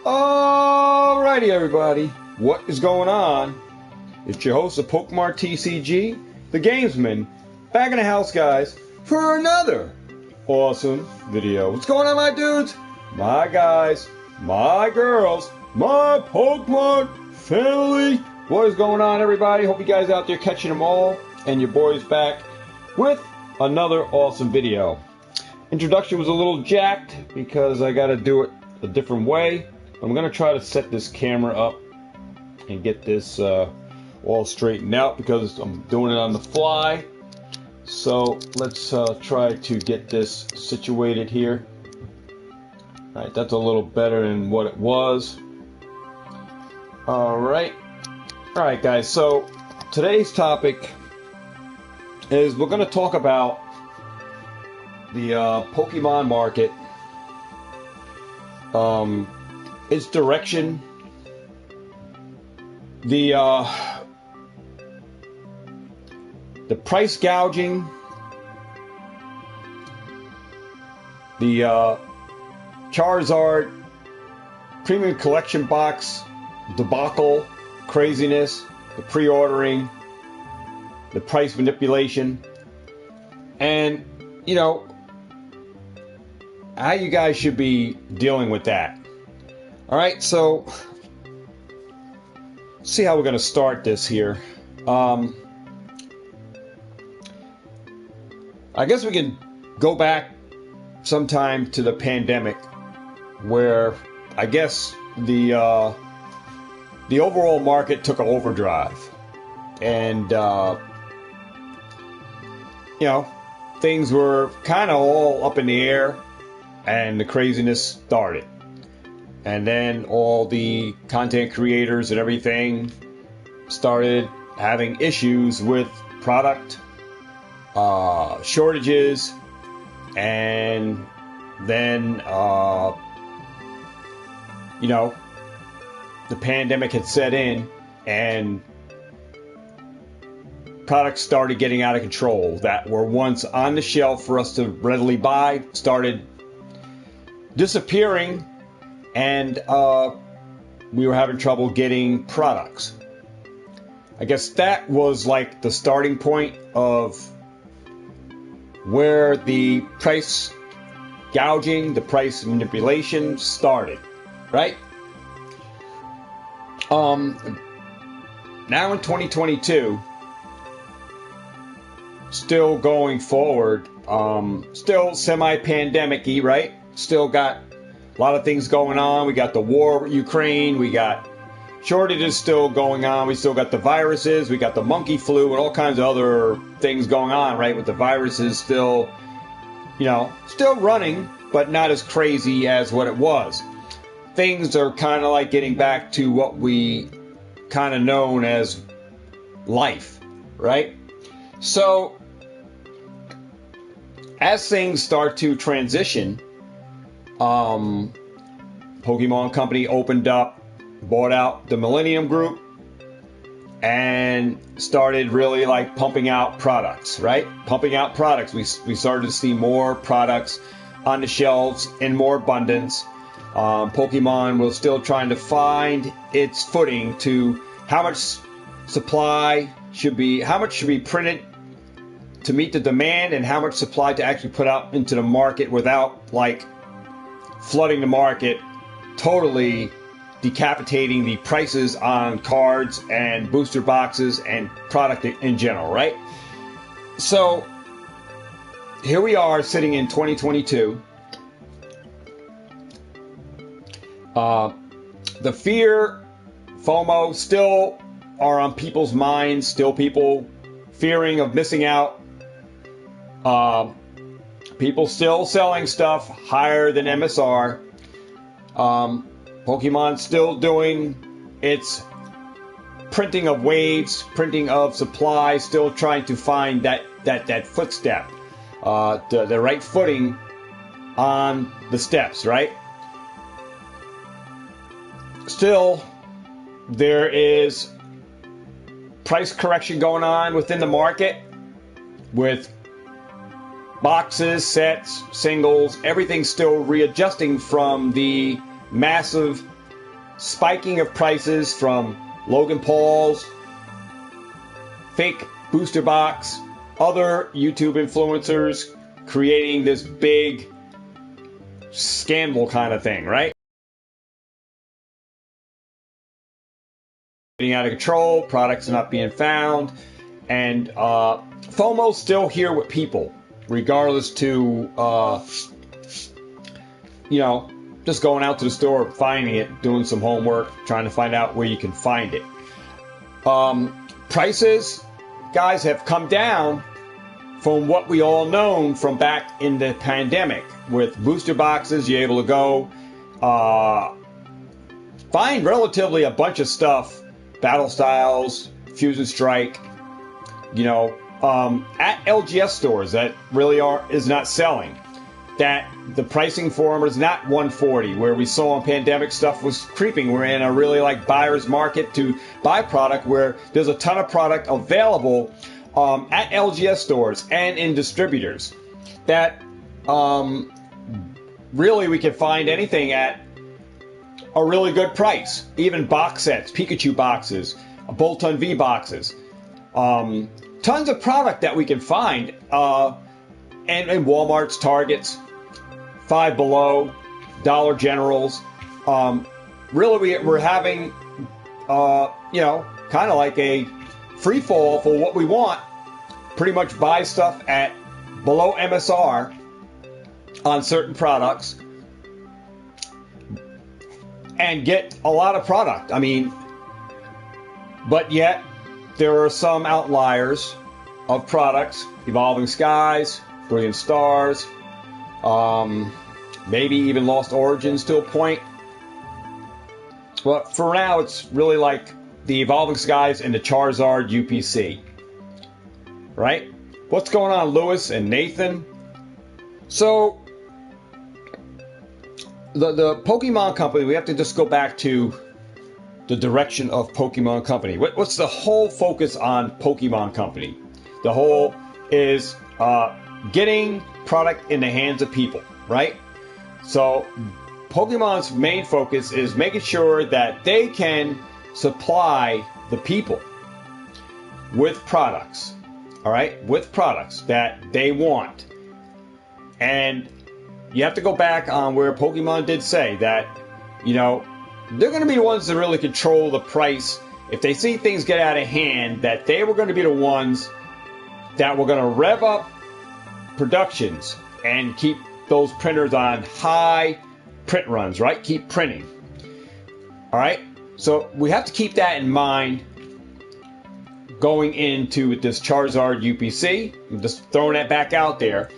Alrighty everybody, what is going on? It's your host of Pokemart TCG, the Gamesman, back in the house guys, for another awesome video. What's going on my dudes, my guys, my girls, my Pokemart family? What is going on everybody? Hope you guys out there catching them all, and your boy's back with another awesome video. Introduction was a little jacked because I gotta do it a different way. I'm going to try to set this camera up and get this all straightened out because I'm doing it on the fly. So let's try to get this situated here. Alright, that's a little better than what it was. Alright guys, so today's topic is we're going to talk about the Pokemon market. Its direction, the price gouging, the Charizard Premium Collection Box debacle, craziness, the pre-ordering, the price manipulation, and you know how you guys should be dealing with that. Alright, so let's see how we're going to start this here. I guess we can go back sometime to the pandemic, where I guess the overall market took an overdrive, and you know, things were kind of all up in the air, and the craziness started. And then all the content creators and everything started having issues with product shortages, and then you know, the pandemic had set in and products started getting out of control that were once on the shelf for us to readily buy started disappearing. And we were having trouble getting products. I guess that was like the starting point of where the price gouging, the price manipulation started, right? Now in 2022, still going forward, still semi-pandemic-y, right? Still got a lot of things going on. We got the war with Ukraine. We got shortages still going on. We still got the viruses. We got the monkey flu and all kinds of other things going on, right? With the viruses still, you know, still running, but not as crazy as what it was. Things are kind of like getting back to what we kind of known as life, right? So, as things start to transition, Pokemon Company opened up, bought out the Millennium Group, and started really like pumping out products, right? Pumping out products. We started to see more products on the shelves in more abundance. Pokemon was still trying to find its footing to how much supply should be, how much should be printed to meet the demand, and how much supply to actually put out into the market without like flooding the market, totally decapitating the prices on cards and booster boxes and product in general, right? So here we are sitting in 2022, The fear, FOMO, still are on people's minds. Still people fearing of missing out. People still selling stuff higher than MSR. Pokemon still doing its printing of waves, printing of supply, still trying to find that footstep, the right footing on the steps, right? Still, there is price correction going on within the market with boxes, sets, singles, everything's still readjusting from the massive spiking of prices from Logan Paul's fake booster box, other YouTube influencers creating this big scandal kind of thing, right? Getting out of control, products not being found, and FOMO's still here with people, regardless to, just going out to the store, finding it, doing some homework, trying to find out where you can find it. Prices, guys, have come down from what we all known from back in the pandemic. With booster boxes, you're able to go find relatively a bunch of stuff, battle styles, Fusion Strike, at LGS stores that really is not selling. That the pricing for them is not 140, where we saw in pandemic stuff was creeping. We're in a really like buyer's market to buy product where there's a ton of product available at LGS stores and in distributors. That really we can find anything at a really good price. Even box sets, Pikachu boxes, Bolton V boxes. Tons of product that we can find. And Walmart's, Targets, Five Below, Dollar Generals. Really, we're having, kind of like a free fall for what we want. Pretty much buy stuff at below MSR on certain products and get a lot of product. I mean, but yet there are some outliers of products. Evolving Skies, Brilliant Stars, maybe even Lost Origins to a point. But for now, it's really like the Evolving Skies and the Charizard UPC. Right? What's going on, Lewis and Nathan? So, the Pokemon Company, we have to just go back to the direction of Pokemon Company. What's the whole focus on Pokemon Company? The whole is getting product in the hands of people, right? So Pokemon's main focus is making sure that they can supply the people with products, all right? With products that they want. And you have to go back on where Pokemon did say that, they're going to be the ones that really control the price. If they see things get out of hand, that they were going to be the ones that were going to rev up productions and keep those printers on high print runs, right? Keep printing. All right? So we have to keep that in mind going into this Charizard UPC. I'm just throwing that back out there.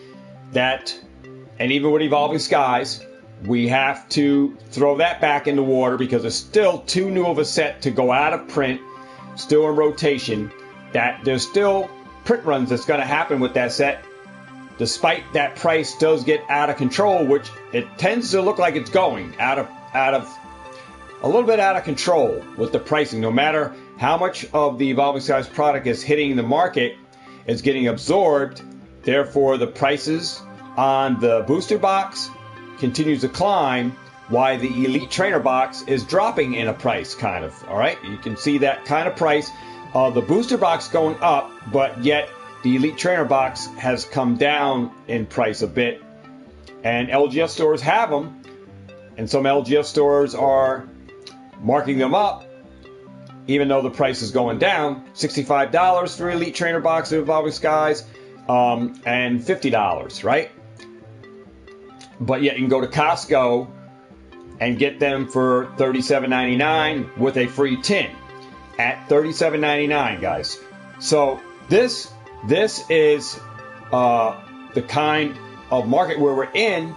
And even with Evolving Skies, we have to throw that back in the water because it's still too new of a set to go out of print, still in rotation, that there's still print runs that's going to happen with that set, despite that price does get out of control, which it tends to look like it's going out of a little bit out of control with the pricing. No matter how much of the Evolving Skies product is hitting the market, it's getting absorbed. Therefore, the prices on the booster box continues to climb, while the Elite Trainer box is dropping in a price, kind of. All right, you can see that kind of price. The booster box going up, but yet the Elite Trainer box has come down in price a bit. And LGS stores have them, and some LGS stores are marking them up, even though the price is going down. $65 for Elite Trainer box of Evolving Skies, and $50, right? But yet you can go to Costco, and get them for $37.99 with a free tin at $37.99, guys. So this is the kind of market where we're in,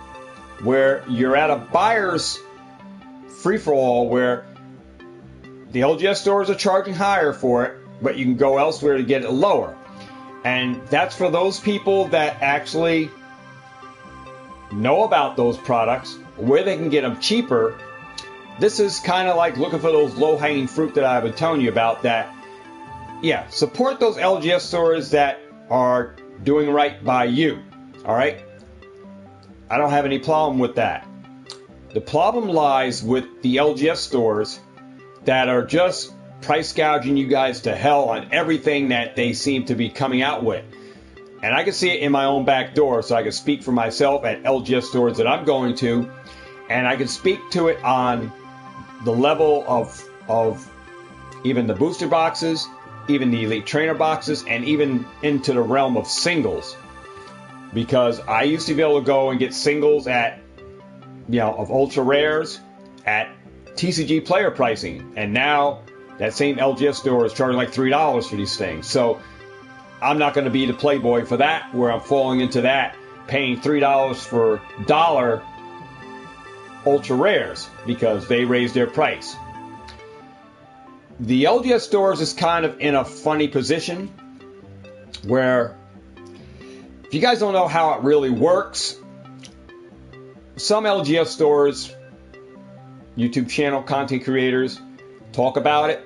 where you're at a buyer's free-for-all, where the LGS stores are charging higher for it, but you can go elsewhere to get it lower. And that's for those people that actually know about those products, where they can get them cheaper. This is kind of like looking for those low-hanging fruit that I've been telling you about. That, yeah, support those LGS stores that are doing right by you. All right? I don't have any problem with that. The problem lies with the LGS stores that are just price gouging you guys to hell on everything that they seem to be coming out with. And I can see it in my own back door, so I can speak for myself at LGS stores that I'm going to, and I can speak to it on the level of even the booster boxes, even the elite trainer boxes, and even into the realm of singles. Because I used to be able to go and get singles at, of ultra rares at TCG player pricing, and now that same LGS store is charging like $3 for these things. So I'm not going to be the playboy for that, where I'm falling into that, paying $3 for dollar ultra rares because they raised their price. The LGS stores is kind of in a funny position where, if you guys don't know how it really works, some LGS stores, YouTube channel content creators, talk about it,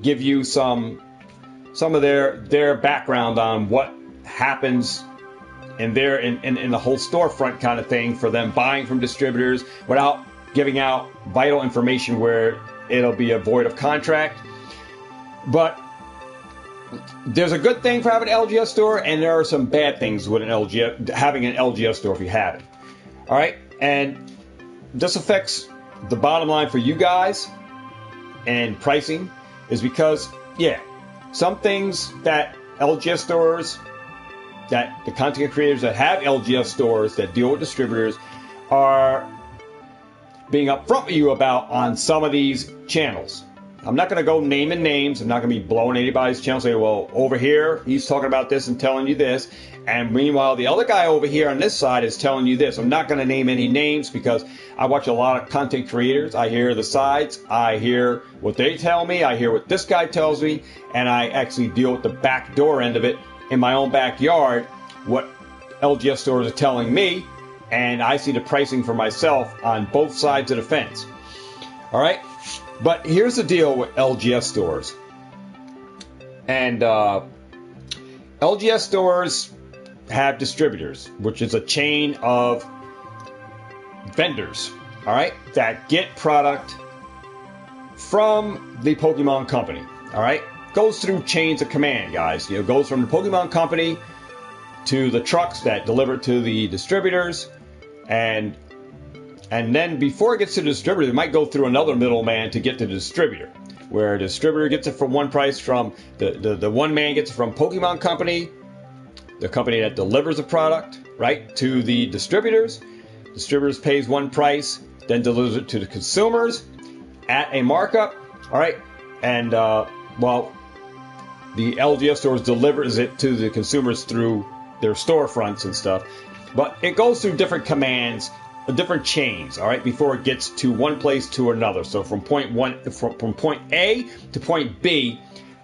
give you some of their background on what happens in the whole storefront kind of thing for them buying from distributors without giving out vital information where it'll be a void of contract. But there's a good thing for having an LGS store, and there are some bad things with having an LGS store if you have it. All right, and this affects the bottom line for you guys, and pricing is because, some things that LGS stores, that the content creators that have LGS stores that deal with distributors are being upfront with you about on some of these channels. I'm not going to go naming names. I'm not going to be blowing anybody's channel saying, well, over here, he's talking about this and telling you this. And meanwhile, the other guy over here on this side is telling you this. I'm not going to name any names because I watch a lot of content creators. I hear the sides. I hear what they tell me. I hear what this guy tells me. And I actually deal with the back door end of it in my own backyard, what LGS stores are telling me. And I see the pricing for myself on both sides of the fence. All right? But here's the deal with LGS stores. And LGS stores have distributors, which is a chain of vendors, all right, that get product from the Pokemon Company, all right? Goes through chains of command, guys. It goes from the Pokemon Company to the trucks that deliver to the distributors, and then before it gets to the distributor, it might go through another middleman to get to the distributor, where the distributor gets it for one price from the one man gets it from Pokemon Company, the company that delivers the product, right, to the distributors. Distributors pays one price, then delivers it to the consumers at a markup, all right, and the LGS stores delivers it to the consumers through their storefronts and stuff, but it goes through different commands, different chains, all right, before it gets to one place to another. So from point A to point B,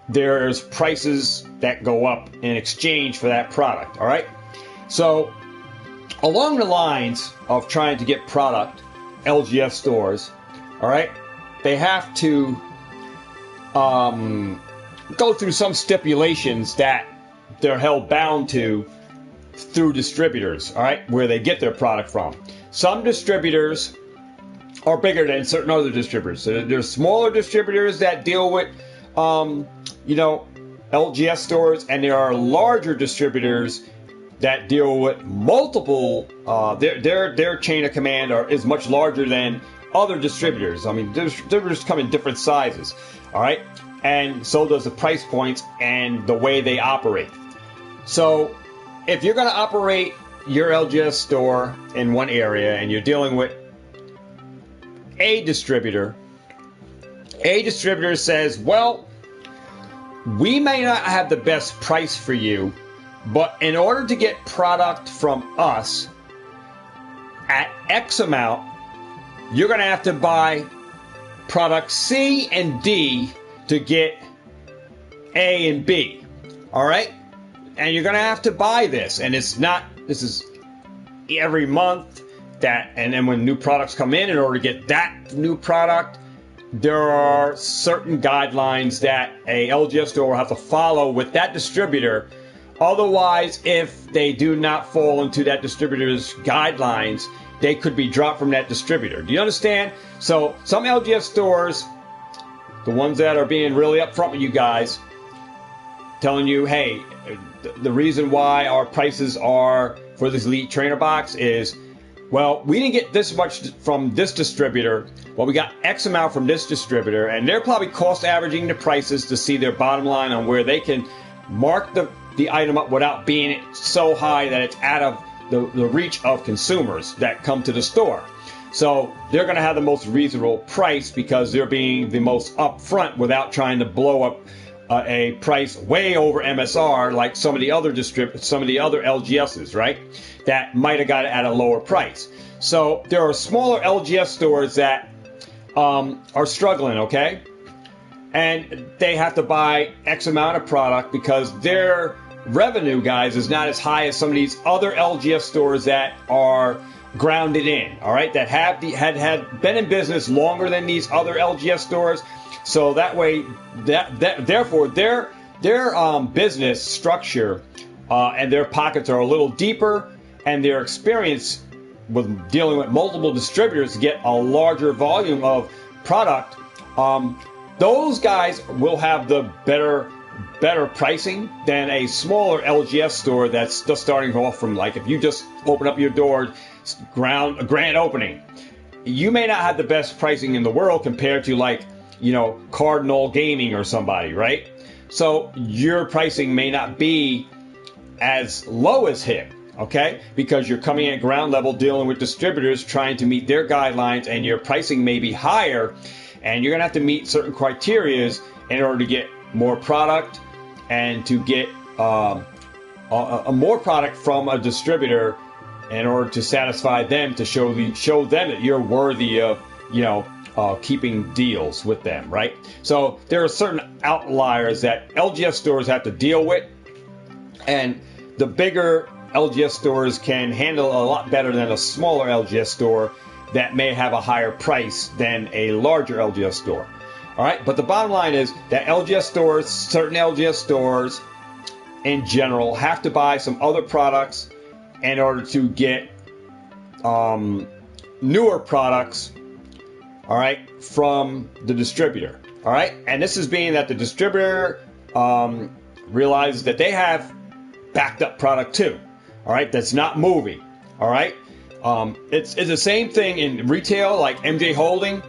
there's prices that go up in exchange for that product, all right? So along the lines of trying to get product, LGS stores, all right, they have to go through some stipulations that they're held bound to through distributors, all right, where they get their product from. Some distributors are bigger than certain other distributors. So there's smaller distributors that deal with, LGS stores, and there are larger distributors that deal with multiple. Their chain of command is much larger than other distributors. I mean, distributors come in different sizes, all right, and so does the price points and the way they operate. So if you're going to operate your LGS store in one area and you're dealing with a distributor says, well, we may not have the best price for you, but in order to get product from us at X amount, you're going to have to buy product C and D to get A and B. All right? And you're going to have to buy this. And this is every month and then when new products come in order to get that new product, there are certain guidelines that a LGS store will have to follow with that distributor. Otherwise, if they do not fall into that distributor's guidelines, they could be dropped from that distributor. Do you understand? So some LGS stores, the ones that are being really upfront with you guys, telling you, hey, the reason why our prices are for this Elite Trainer box is, well, we didn't get this much from this distributor. Well, we got X amount from this distributor, and they're probably cost averaging the prices to see their bottom line on where they can mark the item up without being so high that it's out of the reach of consumers that come to the store. So they're going to have the most reasonable price because they're being the most upfront without trying to blow up a price way over MSR like some of the other LGSs, right? That might have got it at a lower price. So there are smaller LGS stores that are struggling, okay? And they have to buy X amount of product because their revenue, guys, is not as high as some of these other LGS stores that are grounded in, all right? That had been in business longer than these other LGS stores. So that way, therefore, their business structure and their pockets are a little deeper, and their experience with dealing with multiple distributors to get a larger volume of product, those guys will have the better pricing than a smaller LGS store that's just starting off from, like, if you just open up your door, a grand opening, you may not have the best pricing in the world compared to, like, Cardinal Gaming or somebody, right? So your pricing may not be as low as him, okay? Because you're coming at ground level dealing with distributors trying to meet their guidelines, and your pricing may be higher, and you're going to have to meet certain criteria in order to get more product and to get more product from a distributor in order to satisfy them, to show them that you're worthy of, keeping deals with them, right? So there are certain outliers that LGS stores have to deal with, and the bigger LGS stores can handle a lot better than a smaller LGS store that may have a higher price than a larger LGS store. All right, but the bottom line is that certain LGS stores in general, have to buy some other products in order to get newer products, all right, from the distributor. All right, and this is being that the distributor realizes that they have backed up product too. All right, that's not moving. All right, it's the same thing in retail, like MJ Holding.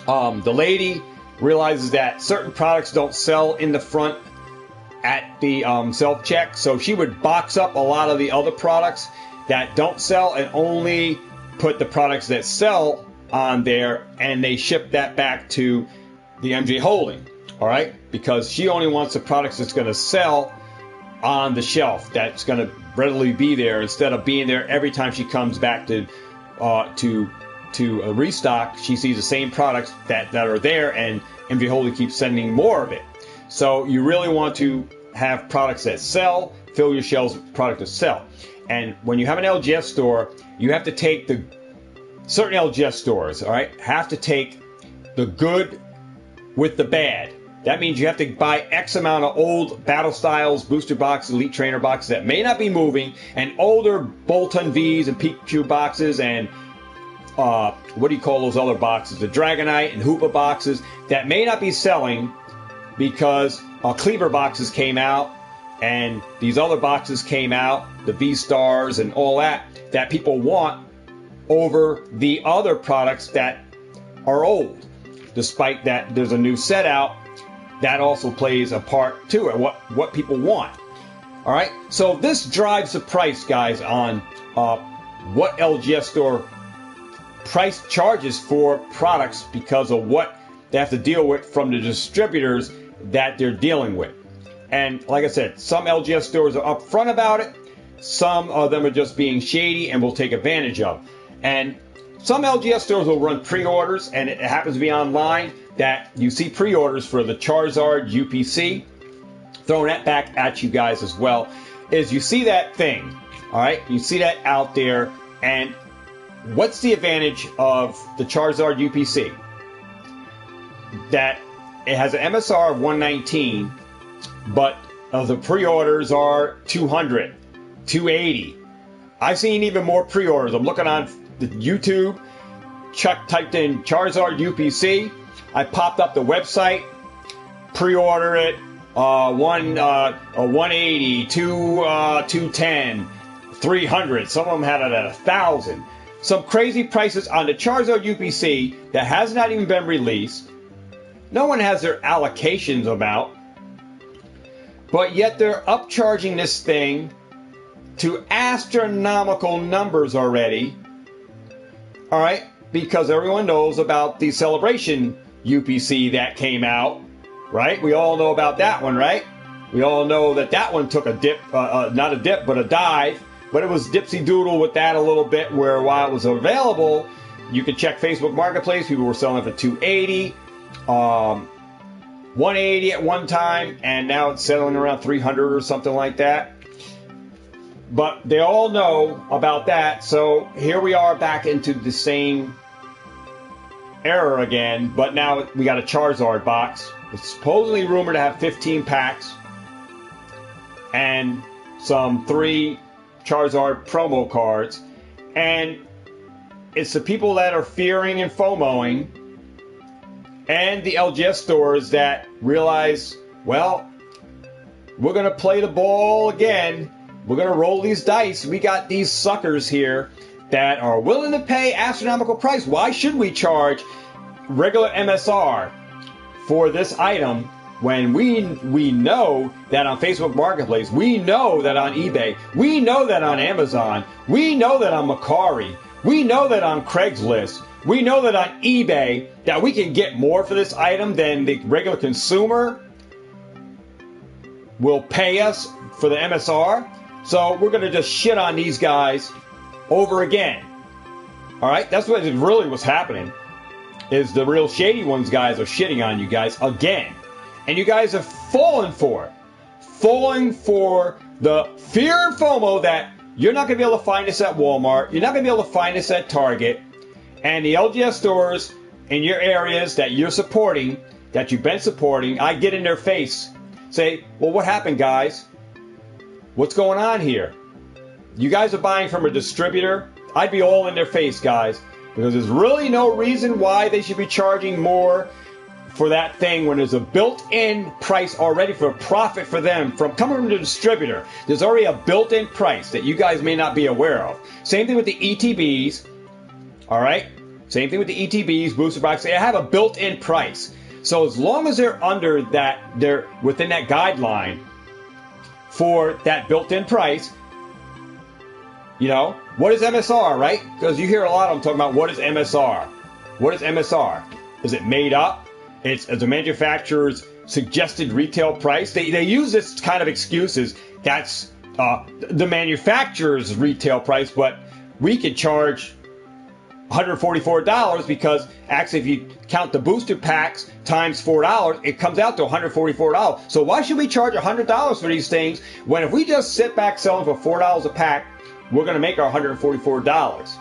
The lady realizes that certain products don't sell in the front at the self-check, so she would box up a lot of the other products that don't sell and only put the products that sell on there, and they ship that back to the MJ Holding, all right? Because she only wants the products that's going to sell on the shelf, that's going to readily be there, instead of being there every time she comes back to restock. She sees the same products that are there, and MJ Holding keeps sending more of it. So you really want to have products that sell, fill your shelves with product to sell. And when you have an LGS store, you have to take certain LGS stores, all right, have to take the good with the bad. That means you have to buy X amount of old Battle Styles, Booster Boxes, Elite Trainer Boxes that may not be moving, and older Bolton Vs and Pikachu boxes, and what do you call those other boxes? The Dragonite and Hoopa boxes that may not be selling because Cleaver boxes came out and these other boxes came out, the V-Stars and all that people want over the other products that are old. Despite that there's a new set out, that also plays a part to it, what people want. All right, so this drives the price, guys, on what LGS store price charges for products because of what they have to deal with from the distributors that they're dealing with. And like I said, some LGS stores are upfront about it. Some of them are just being shady and will take advantage of. And some LGS stores will run pre-orders, and it happens to be online that you see pre-orders for the Charizard UPC. Throwing that back at you guys as well, is you see that thing, all right? You see that out there, and what's the advantage of the Charizard UPC? That it has an MSR of $119, but the pre-orders are $200, $280. I've seen even more pre-orders. I'm looking on the YouTube, typed in Charizard UPC. I popped up the website, pre-order it, 180, 210, 300. Some of them had it at 1,000. Some crazy prices on the Charizard UPC that has not even been released. No one has their allocations about, but yet they're upcharging this thing to astronomical numbers already. All right, because everyone knows about the Celebration UPC that came out, right? We all know about that one, right? We all know that that one took a dip, not a dip, but a dive. But it was dipsy doodle with that a little bit, where while it was available, you could check Facebook Marketplace. People were selling it for $280, $180 at one time, and now it's settling around $300 or something like that. But they all know about that, so here we are back into the same error again, but now we got a Charizard box. It's supposedly rumored to have 15 packs and some 3 Charizard promo cards, and it's the people that are fearing and FOMOing and the LGS stores that realize, well, we're going to play the ball again. We're going to roll these dice. We got these suckers here that are willing to pay astronomical price. Why should we charge regular MSR for this item when we know that on Facebook Marketplace, we know that on eBay, we know that on Amazon, we know that on Mercari, we know that on Craigslist, we know that on eBay, that we can get more for this item than the regular consumer will pay us for the MSR. So we're going to just shit on these guys over again. All right? That's what really was happening, is the real shady ones guys are shitting on you guys again. And you guys have fallen for it. Falling for the fear and FOMO that you're not going to be able to find this at Walmart. You're not going to be able to find this at Target. And the LGS stores in your areas that you're supporting, that you've been supporting, I get in their face. Say, well, what happened, guys? What's going on here? You guys are buying from a distributor? I'd be all in their face, guys, because there's really no reason why they should be charging more for that thing when there's a built-in price already for profit for them from coming from the distributor. There's already a built-in price that you guys may not be aware of. Same thing with the ETBs. All right? Same thing with the ETBs, booster box. They have a built-in price. So as long as they're under that, they're within that guideline for that built-in price, you know, what is MSR, right? Because you hear a lot of them talking about what is MSR. What is MSR? Is it made up? It's as a manufacturer's suggested retail price. They use this kind of excuses. That's the manufacturer's retail price, but we could charge $144 because actually if you count the booster packs times $4, it comes out to $144. So why should we charge $100 for these things when if we just sit back selling for $4 a pack, we're going to make our $144?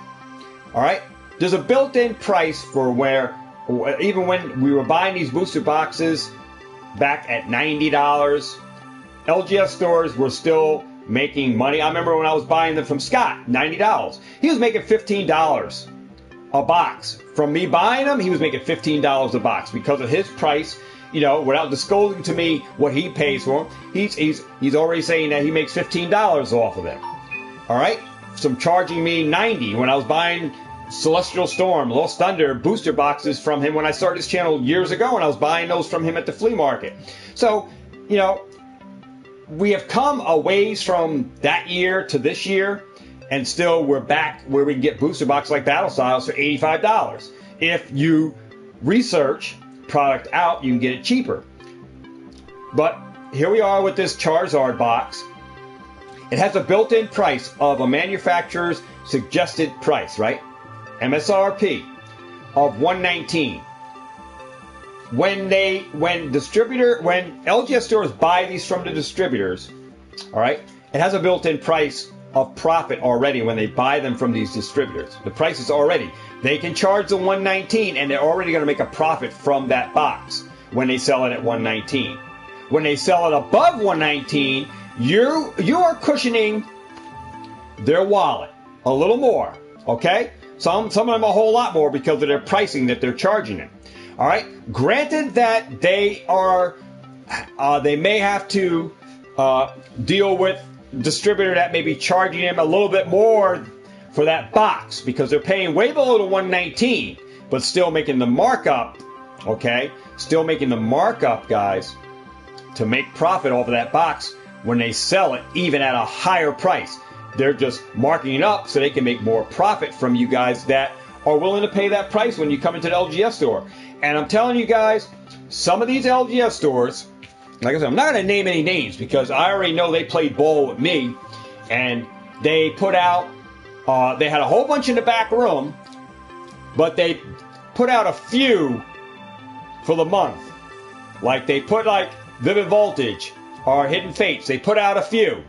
All right? There's a built-in price for where, even when we were buying these booster boxes back at $90, LGS stores were still making money. I remember when I was buying them from Scott, $90. He was making $15 a box. From me buying them, he was making $15 a box because of his price. You know, without disclosing to me what he pays for them, he's already saying that he makes $15 off of them. All right? Some charging me $90 when I was buying Celestial Storm, Lost Thunder booster boxes from him when I started this channel years ago, and I was buying those from him at the flea market. So, you know, we have come a ways from that year to this year, and still we're back where we can get booster boxes like Battle Styles for $85. If you research product out, you can get it cheaper. But here we are with this Charizard box. It has a built-in price of a manufacturer's suggested price, right? MSRP of $119. When LGS stores buy these from the distributors, all right, it has a built-in price of profit already when they buy them from these distributors. The price is already. They can charge the $119 and they're already going to make a profit from that box when they sell it at $119. When they sell it above $119, you are cushioning their wallet a little more, okay? Some of them a whole lot more because of their pricing that they're charging it. All right. Granted that they may have to deal with distributor that may be charging them a little bit more for that box because they're paying way below the $119, but still making the markup. Okay, still making the markup, guys, to make profit off of that box when they sell it, even at a higher price. They're just marking it up so they can make more profit from you guys that are willing to pay that price when you come into the LGS store. And I'm telling you guys, some of these LGS stores, like I said, I'm not going to name any names because I already know they played ball with me, and they put out, they had a whole bunch in the back room, but they put out a few for the month. Like they put like Vivid Voltage or Hidden Fates, they put out a few,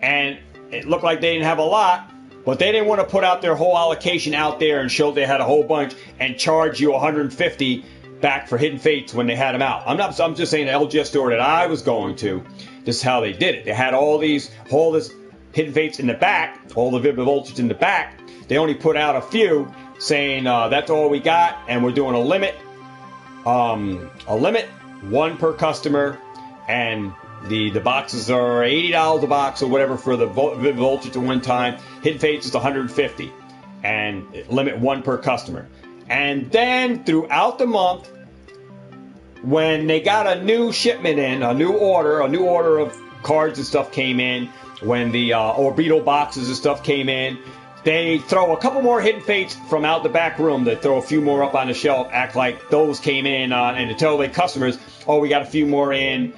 and it looked like they didn't have a lot, but they didn't want to put out their whole allocation out there and show they had a whole bunch and charge you $150 back for Hidden Fates when they had them out. I'm just saying the LGS store that I was going to, this is how they did it. They had all this Hidden Fates in the back, all the Vivid Voltage in the back. They only put out a few saying that's all we got, and we're doing a limit, one per customer, and the boxes are $80 a box or whatever for the Vivid Voltage at one time. Hidden Fates is $150, and limit one per customer. And then throughout the month, when they got a new shipment in, a new order of cards and stuff came in, when the Orbital boxes and stuff came in, they throw a couple more Hidden Fates from out the back room. They throw a few more up on the shelf, act like those came in, and to tell the customers, oh, we got a few more in,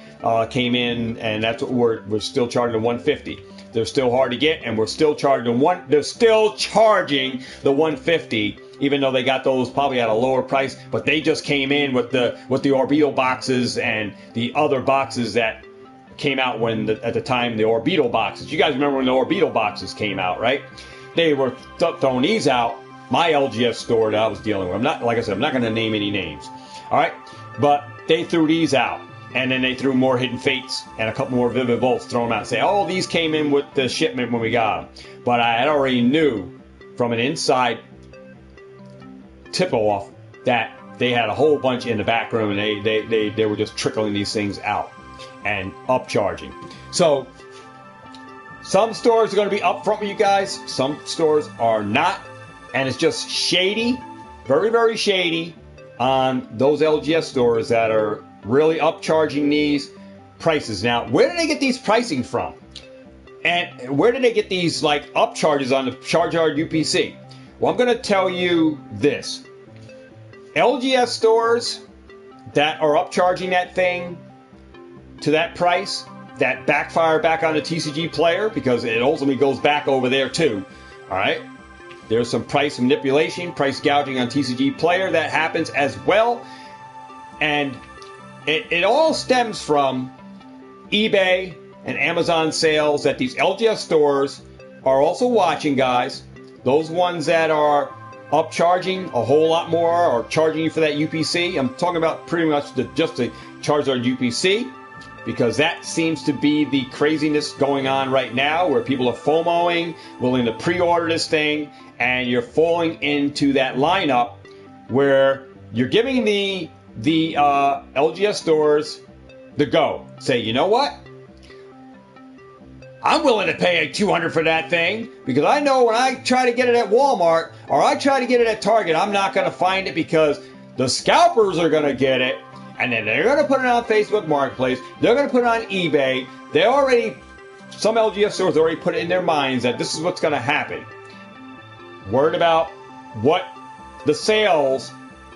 came in, and that's what we're still charging the $150. They're still hard to get, and we're still charging they're still charging the $150, even though they got those probably at a lower price. But they just came in with the Orbital boxes and the other boxes that came out at the time, the Orbital boxes. You guys remember when the Orbital boxes came out, right? They were throwing these out. My LGS store that I was dealing with. Like I said, I'm not going to name any names. All right, but they threw these out, and then they threw more Hidden Fates and a couple more Vivid Volts, throw them out and say, oh, these came in with the shipment when we got them. But I had already knew from an inside tip-off that they had a whole bunch in the back room, and they were just trickling these things out and upcharging. So some stores are going to be upfront with you guys. Some stores are not. And it's just shady, very, very shady on those LGS stores that are really upcharging these prices. Now, where do they get these pricing from? And where do they get these like upcharges on the Charizard UPC? Well, I'm going to tell you this. LGS stores that are upcharging that thing to that price, that backfire back on the TCG player, because it ultimately goes back over there too. All right. There's some price manipulation, price gouging on TCG player that happens as well. And it all stems from eBay and Amazon sales that these LGS stores are also watching, guys. Those ones that are upcharging a whole lot more or charging you for that UPC. I'm talking about pretty much just the Charizard UPC, because that seems to be the craziness going on right now, where people are FOMOing, willing to pre-order this thing, and you're falling into that lineup where you're giving the LGS stores the go. Say, you know what? I'm willing to pay $200 for that thing, because I know when I try to get it at Walmart or I try to get it at Target, I'm not going to find it, because the scalpers are going to get it, and then they're going to put it on Facebook Marketplace. They're going to put it on eBay. They already some LGS stores already put it in their minds that this is what's going to happen. Worried about what the sales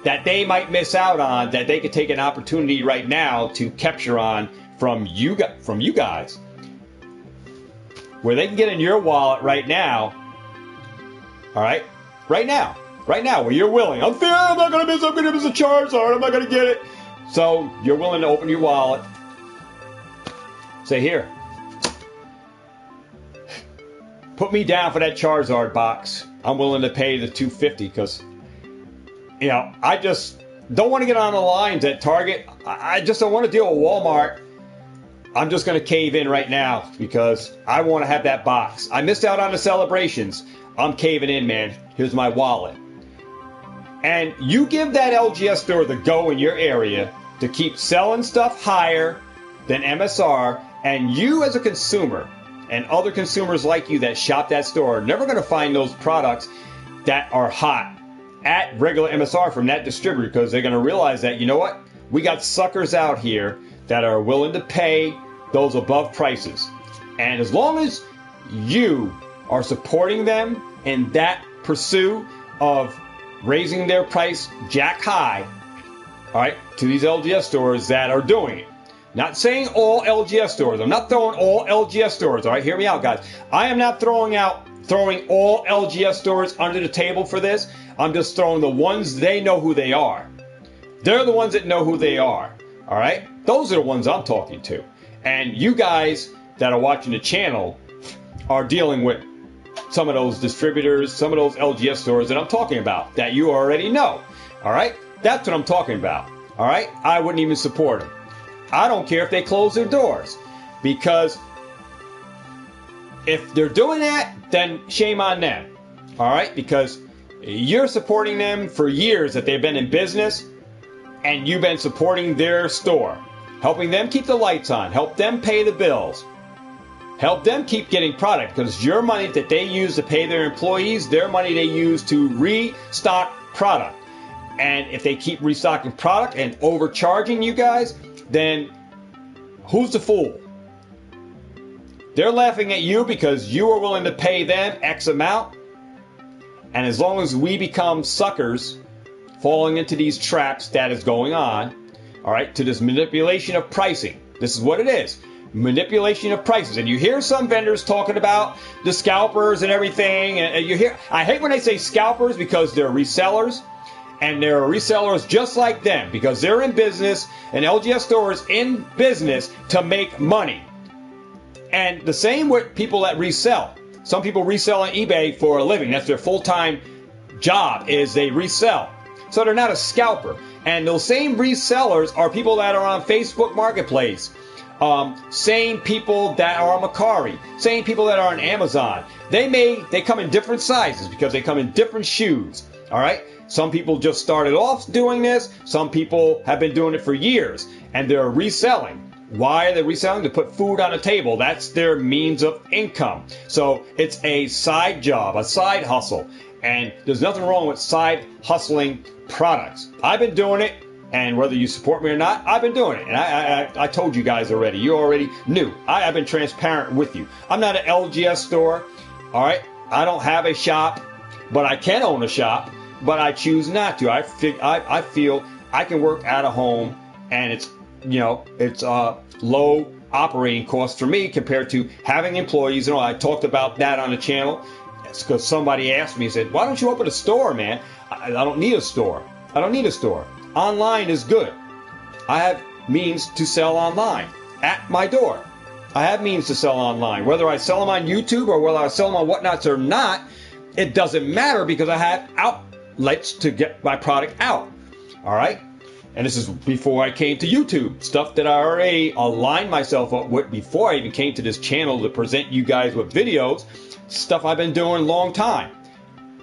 that they might miss out on, that they could take an opportunity right now to capture on from you guys, where they can get in your wallet right now. All right, right now, where you're willing. I'm not going to miss a Charizard. I'm not going to get it. So you're willing to open your wallet. Say, here, put me down for that Charizard box. I'm willing to pay the $250 because, you know, I just don't want to get on the lines at Target. I just don't want to deal with Walmart. I'm just going to cave in right now because I want to have that box. I missed out on the celebrations. I'm caving in, man. Here's my wallet. And you give that LGS store the go in your area to keep selling stuff higher than MSR, and you as a consumer and other consumers like you that shop that store are never going to find those products that are hot at regular MSR from that distributor, because they're going to realize that, you know what, we got suckers out here that are willing to pay those above prices. And as long as you are supporting them in that pursuit of raising their price jack high, all right, to these LGS stores that are doing it. Not saying all LGS stores. I'm not throwing all LGS stores. All right, hear me out, guys. I am not throwing all LGS stores under the table for this. I'm just throwing the ones they know who they are. They're the ones that know who they are. All right, those are the ones I'm talking to. And you guys that are watching the channel are dealing with some of those distributors, some of those LGS stores that I'm talking about that you already know. All right, that's what I'm talking about. All right, I wouldn't even support them. I don't care if they close their doors, because if they're doing that, then shame on them. All right, because you're supporting them for years that they've been in business, and you've been supporting their store, helping them keep the lights on, help them pay the bills, help them keep getting product, because your money that they use to pay their employees, their money they use to restock product. And if they keep restocking product and overcharging you guys, then who's the fool? They're laughing at you because you are willing to pay them X amount. And as long as we become suckers falling into these traps that is going on, all right, to this manipulation of pricing. This is what it is. Manipulation of prices. And you hear some vendors talking about the scalpers and everything. And you hear, I hate when they say scalpers because they're resellers. And there are resellers just like them because they're in business, and LGS stores in business to make money. And the same with people that resell. Some people resell on eBay for a living. That's their full-time job, is they resell. So they're not a scalper. And those same resellers are people that are on Facebook Marketplace. Same people that are on Macari. Same people that are on Amazon. They come in different sizes because they come in different shoes. All right? Some people just started off doing this. Some people have been doing it for years, and they're reselling. Why are they reselling? To put food on the table. That's their means of income. So it's a side job, a side hustle. And there's nothing wrong with side hustling products. I've been doing it, and whether you support me or not, I've been doing it. And I told you guys already. You already knew. I've been transparent with you. I'm not an LGS store. All right? I don't have a shop, but I can own a shop. But I choose not to. I feel I can work at a home, and it's low operating costs for me compared to having employees. You know, I talked about that on the channel. It's because somebody asked me, said, "Why don't you open a store, man?" I don't need a store. I don't need a store. Online is good. I have means to sell online at my door. I have means to sell online. Whether I sell them on YouTube or whether I sell them on whatnots or not, it doesn't matter because I have outlets to get my product out. All right? And this is before I came to YouTube. Stuff that I already aligned myself up with before I even came to this channel to present you guys with videos. Stuff I've been doing a long time.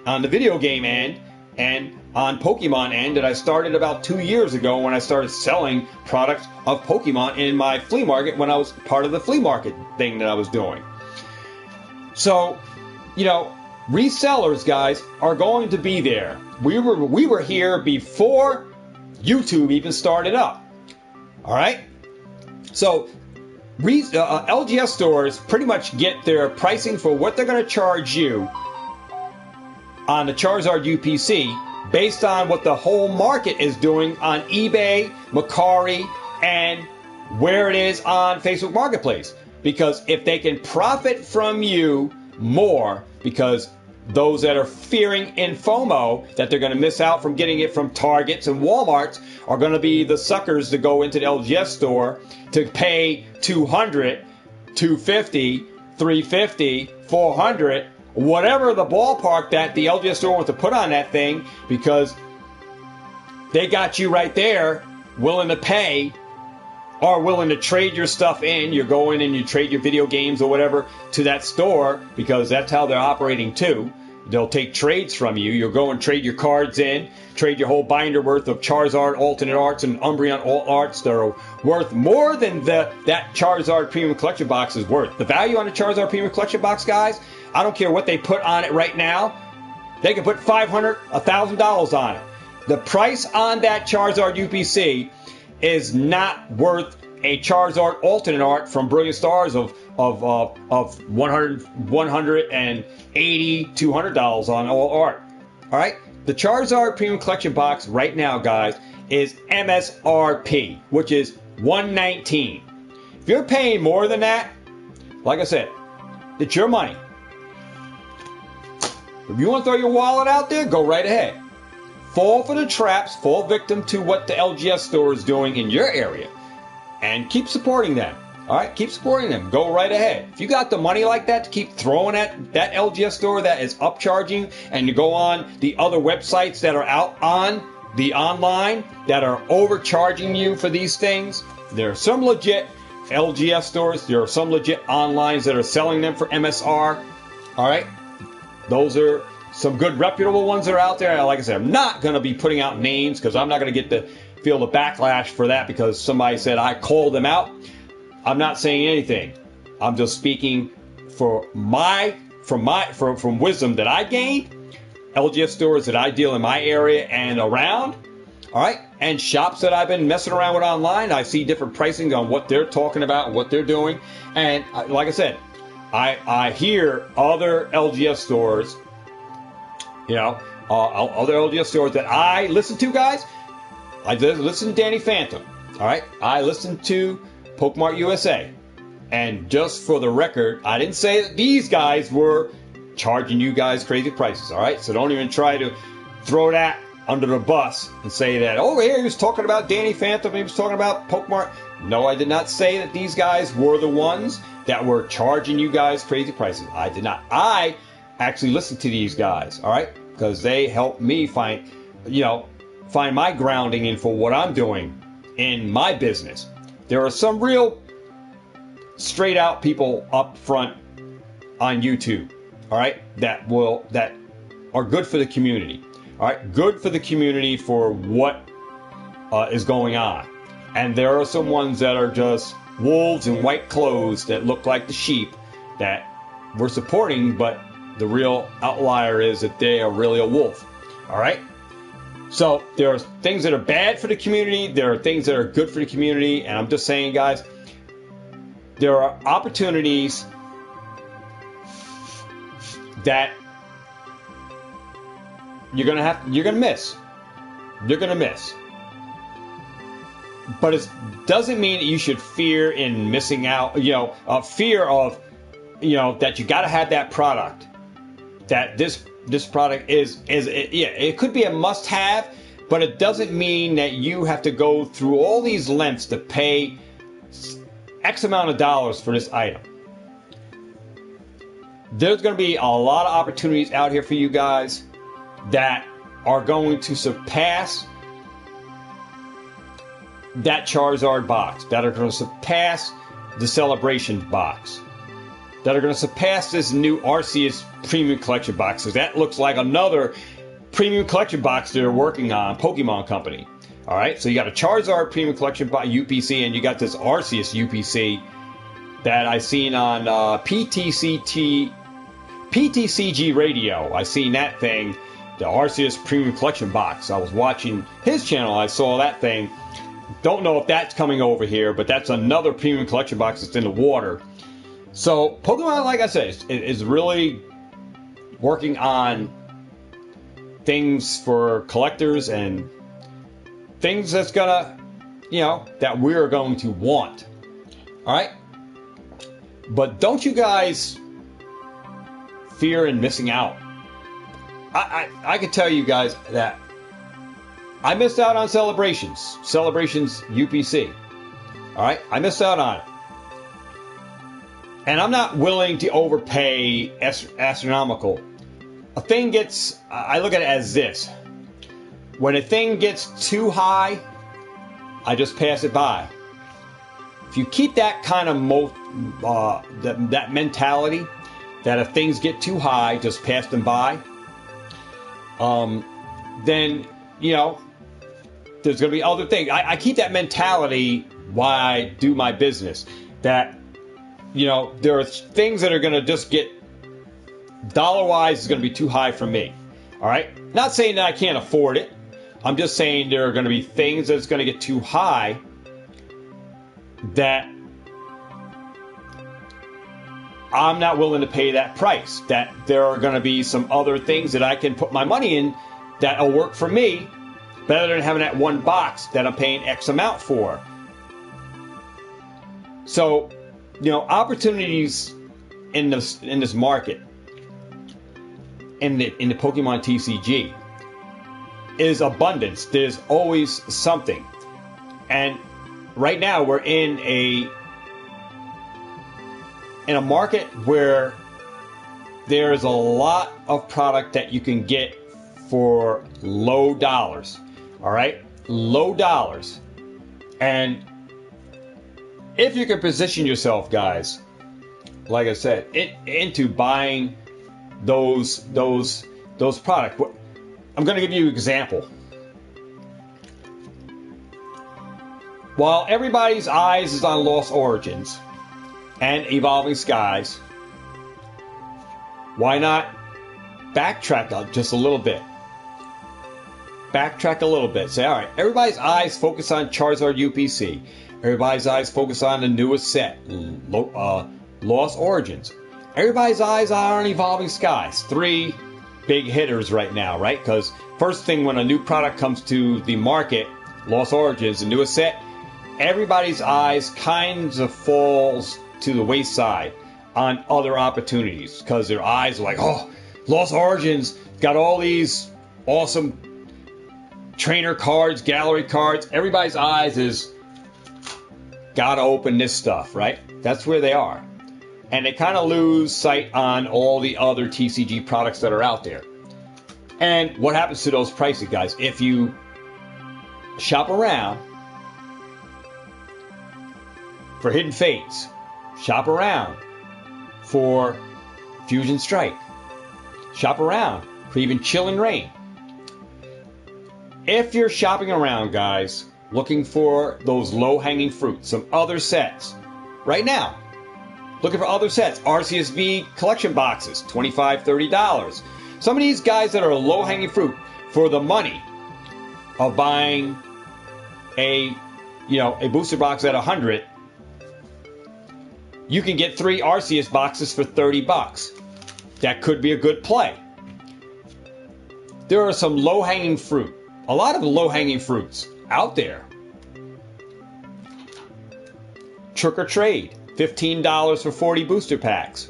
On the video game end and on Pokemon end that I started about 2 years ago when I started selling products of Pokemon in my flea market when I was part of the flea market thing that I was doing. So, resellers, guys, are going to be there. We were here before YouTube even started up. All right? So LGS stores pretty much get their pricing for what they're going to charge you on the Charizard UPC based on what the whole market is doing on eBay, Mercari, and where it is on Facebook Marketplace. Because if they can profit from you more, because those that are fearing in FOMO that they're going to miss out from getting it from Targets and Walmarts are going to be the suckers to go into the LGS store to pay $200, $250, $350, $400, whatever the ballpark that the LGS store wants to put on that thing, because they got you right there willing to pay or willing to trade your stuff in. You go in and you trade your video games or whatever to that store, because that's how they're operating too. They'll take trades from you. You'll go and trade your cards in, trade your whole binder worth of Charizard alternate arts and Umbreon alt arts that are worth more than that Charizard Premium Collection Box is worth. The value on the Charizard Premium Collection Box, guys, I don't care what they put on it right now. They can put $500, $1,000 on it. The price on that Charizard UPC is not worth a Charizard alternate art from Brilliant Stars of $100, $180, $200 on all art. All right, the Charizard Premium Collection Box right now, guys, is MSRP, which is $119. If you're paying more than that, like I said, it's your money. If you want to throw your wallet out there, go right ahead. Fall for the traps, fall victim to what the LGS store is doing in your area, and keep supporting them. All right, keep supporting them. Go right ahead. If you got the money like that to keep throwing at that LGS store that is upcharging, and you go on the other websites that are out on the online that are overcharging you for these things, there are some legit LGS stores. There are some legit onlines that are selling them for MSR. All right, those are some good reputable ones that are out there. Like I said, I'm not going to be putting out names because I'm not going to feel the backlash for that because somebody said I called them out. I'm not saying anything. I'm just speaking from wisdom that I gained, LGS stores that I deal in my area and around, all right, and shops that I've been messing around with online. I see different pricing on what they're talking about and what they're doing. And like I said, I hear other LGS stores, other LGS stores that I listen to, guys. I listen to Danny Phantom, all right? I listen to Pokemart USA. And just for the record, I didn't say that these guys were charging you guys crazy prices, all right? So don't even try to throw that under the bus and say that, oh, here he was talking about Danny Phantom, he was talking about Pokemart. No, I did not say that these guys were the ones that were charging you guys crazy prices. I did not. I actually listened to these guys, all right? Because they helped me find my grounding in for what I'm doing in my business. There are some real straight out people up front on YouTube, all right, that are good for the community, all right, good for the community for what is going on. And there are some ones that are just wolves in white clothes that look like the sheep that we're supporting, but the real outlier is that they are really a wolf, all right? So there are things that are bad for the community. There are things that are good for the community. And I'm just saying, guys, there are opportunities that you're going to miss. You're going to miss. But it doesn't mean that you should fear in missing out, fear of, that you got to have that product, that this product it could be a must-have, but it doesn't mean that you have to go through all these lengths to pay X amount of dollars for this item. There's going to be a lot of opportunities out here for you guys that are going to surpass that Charizard box, that are going to surpass the Celebration box, that are going to surpass this new Arceus Premium Collection Box. So that looks like another Premium Collection Box they're working on, Pokemon Company. All right, so you got a Charizard Premium Collection Box UPC, and you got this Arceus UPC that I seen on PTCG Radio. I seen that thing, the Arceus Premium Collection Box. I was watching his channel. I saw that thing, Don't know if that's coming over here, but that's another premium collection box that's in the water. So Pokemart, like I said, is really working on things for collectors and things that's gonna, that we're going to want. All right? But don't you guys fear in missing out. I can tell you guys that I missed out on Celebrations UPC. All right? I missed out on it. And I'm not willing to overpay astronomical. A thing gets, I look at it as this. When a thing gets too high, I just pass it by. If you keep that kind of that mentality, that if things get too high, just pass them by, then, there's going to be other things. I keep that mentality while I do my business. That, there are things that are going to just get, dollar-wise, is going to be too high for me. All right? Not saying that I can't afford it. I'm just saying there are going to be things that's going to get too high that I'm not willing to pay that price. That there are going to be some other things that I can put my money in that'll work for me better than having that one box that I'm paying X amount for. So, opportunities in this market, in the Pokemon TCG, is abundance. There's always something. And right now we're in a market where there's a lot of product that you can get for low dollars. All right? Low dollars. And if you can position yourself, guys, like I said, into buying those products. I'm going to give you an example. While everybody's eyes is on Lost Origins and Evolving Skies, why not backtrack just a little bit? Backtrack a little bit. Say, all right, everybody's eyes focus on Charizard UPC. Everybody's eyes focus on the newest set, Lost Origins. Everybody's eyes are on Evolving Skies. 3 big hitters right now, right? Because first thing when a new product comes to the market, Lost Origins, the newest set, everybody's eyes kind of falls to the wayside on other opportunities because their eyes are like, oh, Lost Origins got all these awesome trainer cards, gallery cards. Everybody's eyes is gotta open this stuff, right? That's where they are. And they kind of lose sight on all the other TCG products that are out there. And what happens to those prices, guys? If you shop around for Hidden Fates, shop around for Fusion Strike, shop around for even Chill and Rain. If you're shopping around, guys, looking for those low-hanging fruits, some other sets, right now, looking for other sets, RCSB collection boxes, $25, $30. Some of these guys that are low-hanging fruit for the money of buying a booster box at $100, you can get 3 Arceus boxes for $30. That could be a good play. There are some low-hanging fruit, a lot of low-hanging fruits out there. Trick or Trade, $15 for 40 booster packs.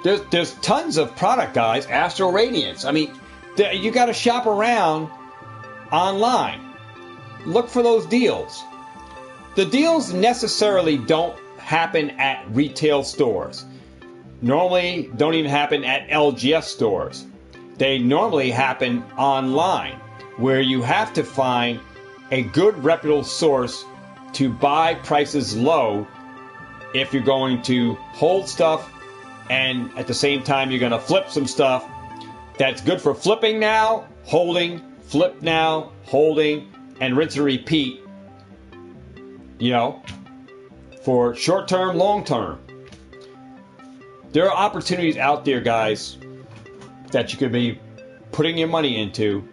There's tons of product, guys. Astral Radiance. I mean, you got to shop around online. Look for those deals. The deals necessarily don't happen at retail stores. Normally, don't even happen at LGS stores. They normally happen online, where you have to find a good reputable source to buy prices low if you're going to hold stuff and at the same time you're going to flip some stuff that's good for flipping now, holding, flip now, holding, and rinse and repeat, for short term, long term. There are opportunities out there, guys, that you could be putting your money into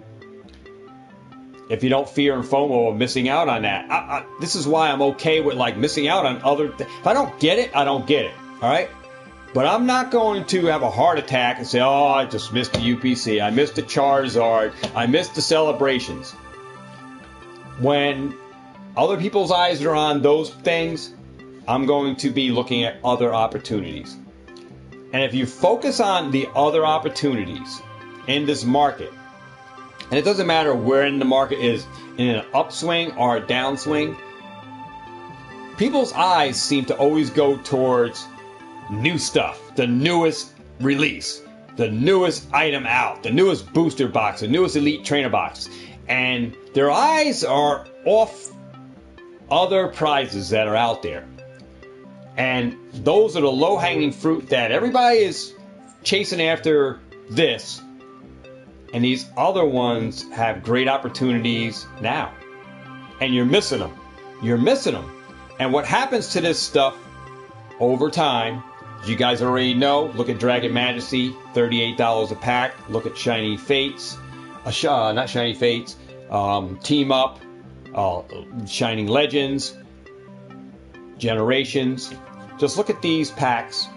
if you don't fear and FOMO of missing out on that. This is why I'm okay with like missing out on other things. If I don't get it, I don't get it. All right? But I'm not going to have a heart attack and say, oh, I just missed the UPC. I missed the Charizard. I missed the celebrations. When other people's eyes are on those things, I'm going to be looking at other opportunities. And if you focus on the other opportunities in this market, and it doesn't matter where in the market is, in an upswing or a downswing, people's eyes seem to always go towards new stuff, the newest release, the newest item out, the newest booster box, the newest elite trainer box. And their eyes are off other prizes that are out there. And those are the low-hanging fruit that everybody is chasing after this. And these other ones have great opportunities now. And you're missing them. You're missing them. And what happens to this stuff over time, as you guys already know, look at Dragon Majesty, $38 a pack. Look at Shiny Fates. Not Shiny Fates. Team Up. Shining Legends. Generations. Just look at these packs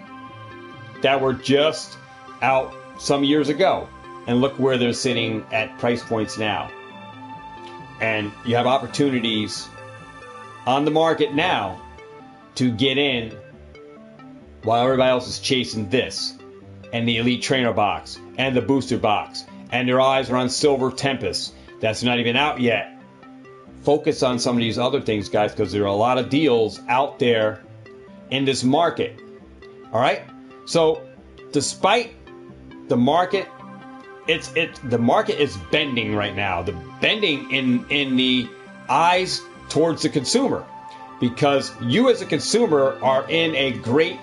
that were just out some years ago. And look where they're sitting at price points now. And you have opportunities on the market now to get in while everybody else is chasing this. And the Elite Trainer Box. And the Booster Box. And their eyes are on Silver Tempest. That's not even out yet. Focus on some of these other things, guys, because there are a lot of deals out there in this market. All right? So, despite the market, the market is bending right now. The bending in the eyes towards the consumer, because you as a consumer are in a great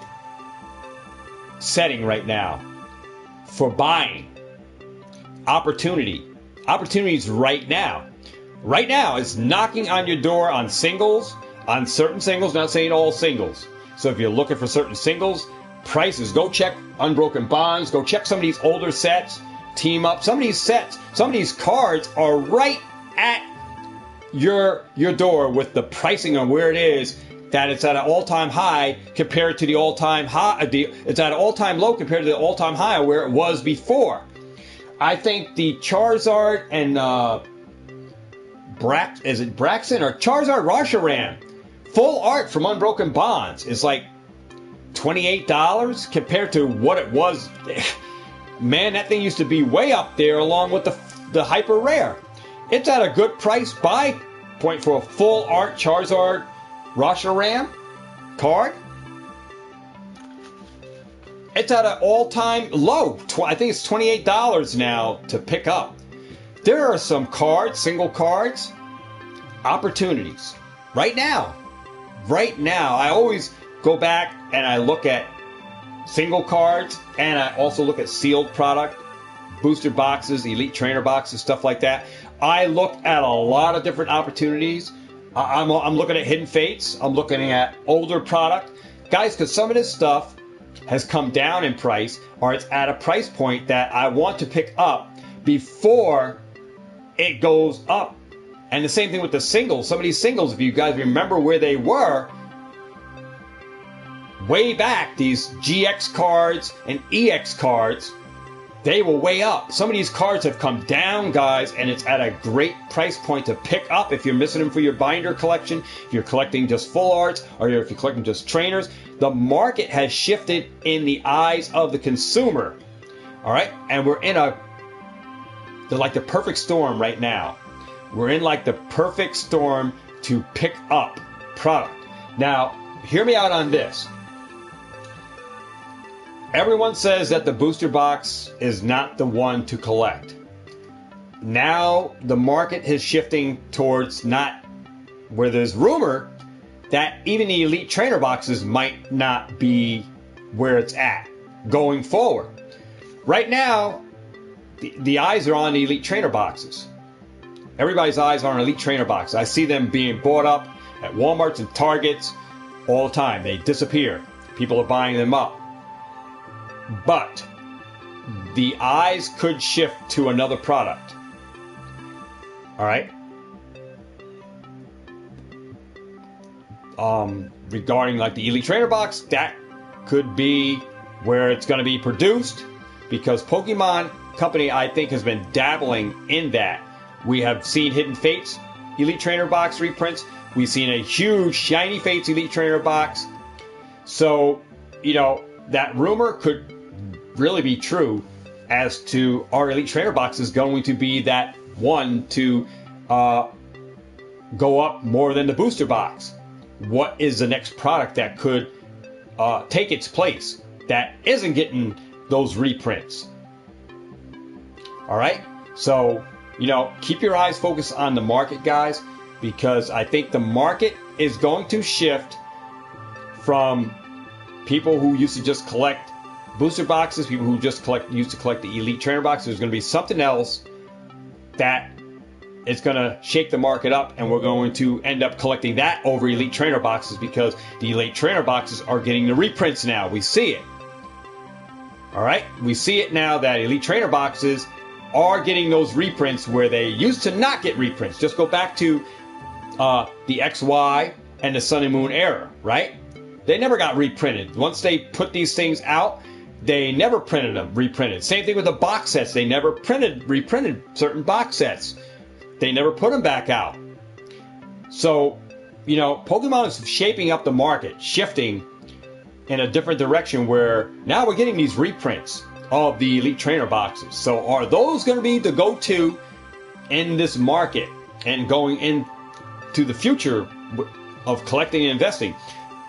setting right now for buying opportunities right now. Right now, it's knocking on your door on singles, on certain singles, not saying all singles. So if you're looking for certain singles, prices, go check Unbroken Bonds, go check some of these older sets, Team Up. Some of these sets, some of these cards are right at your door with the pricing on where it is, that it's at an all-time high compared to the all-time high. It's at an all-time low compared to the all-time high where it was before. I think the Charizard and is it Braxton or Charizard Reshiram full art from Unbroken Bonds is like $28 compared to what it was. Man, that thing used to be way up there along with the hyper rare. It's at a good price buy point for a full art Charizard Reshiram card. It's at an all-time low. I think it's $28 now to pick up. There are some cards, single cards, opportunities. Right now. I always go back and I look at single cards, and I also look at sealed product, booster boxes, elite trainer boxes, stuff like that. I look at a lot of different opportunities. I'm looking at hidden fates. I'm looking at older product. Guys, because some of this stuff has come down in price, or it's at a price point that I want to pick up before it goes up. And the same thing with the singles. Some of these singles, if you guys remember where they were way back, these GX cards and EX cards, they were way up. Some of these cards have come down, guys, and it's at a great price point to pick up if you're missing them for your binder collection, if you're collecting just full arts, or if you're collecting just trainers. The market has shifted in the eyes of the consumer. All right? And we're in like the perfect storm right now. We're in like the perfect storm to pick up product. Now, hear me out on this. Everyone says that the booster box is not the one to collect. Now the market is shifting towards not where there's rumor that even the elite trainer boxes might not be where it's at going forward. Right now, the eyes are on the elite trainer boxes. Everybody's eyes are on elite trainer boxes. I see them being bought up at Walmarts and Targets all the time. They disappear. People are buying them up. But the eyes could shift to another product. All right? regarding like the Elite Trainer Box, that could be where it's going to be produced, because Pokemon Company, I think, has been dabbling in that. We have seen Hidden Fates Elite Trainer Box reprints. We've seen a huge Shiny Fates Elite Trainer Box. So, you know, that rumor could really be true as to our Elite Trainer Box is going to be that one to go up more than the booster box. What is the next product that could take its place that isn't getting those reprints? All right, so, you know, keep your eyes focused on the market, guys, because I think the market is going to shift from people who used to just collect booster boxes, people who just used to collect the Elite Trainer Box. There's going to be something else that is going to shake the market up, and we're going to end up collecting that over Elite Trainer Boxes, because the Elite Trainer Boxes are getting the reprints now. We see it. All right, we see it now that Elite Trainer Boxes are getting those reprints where they used to not get reprints. Just go back to the XY and the Sun and Moon era, right? They never got reprinted. Once they put these things out, they never printed them, reprinted. Same thing with the box sets. They never reprinted certain box sets. They never put them back out. So, you know, Pokemon is shaping up the market, shifting in a different direction, where now we're getting these reprints of the Elite Trainer Boxes. So are those going to be the go-to in this market and going into the future of collecting and investing?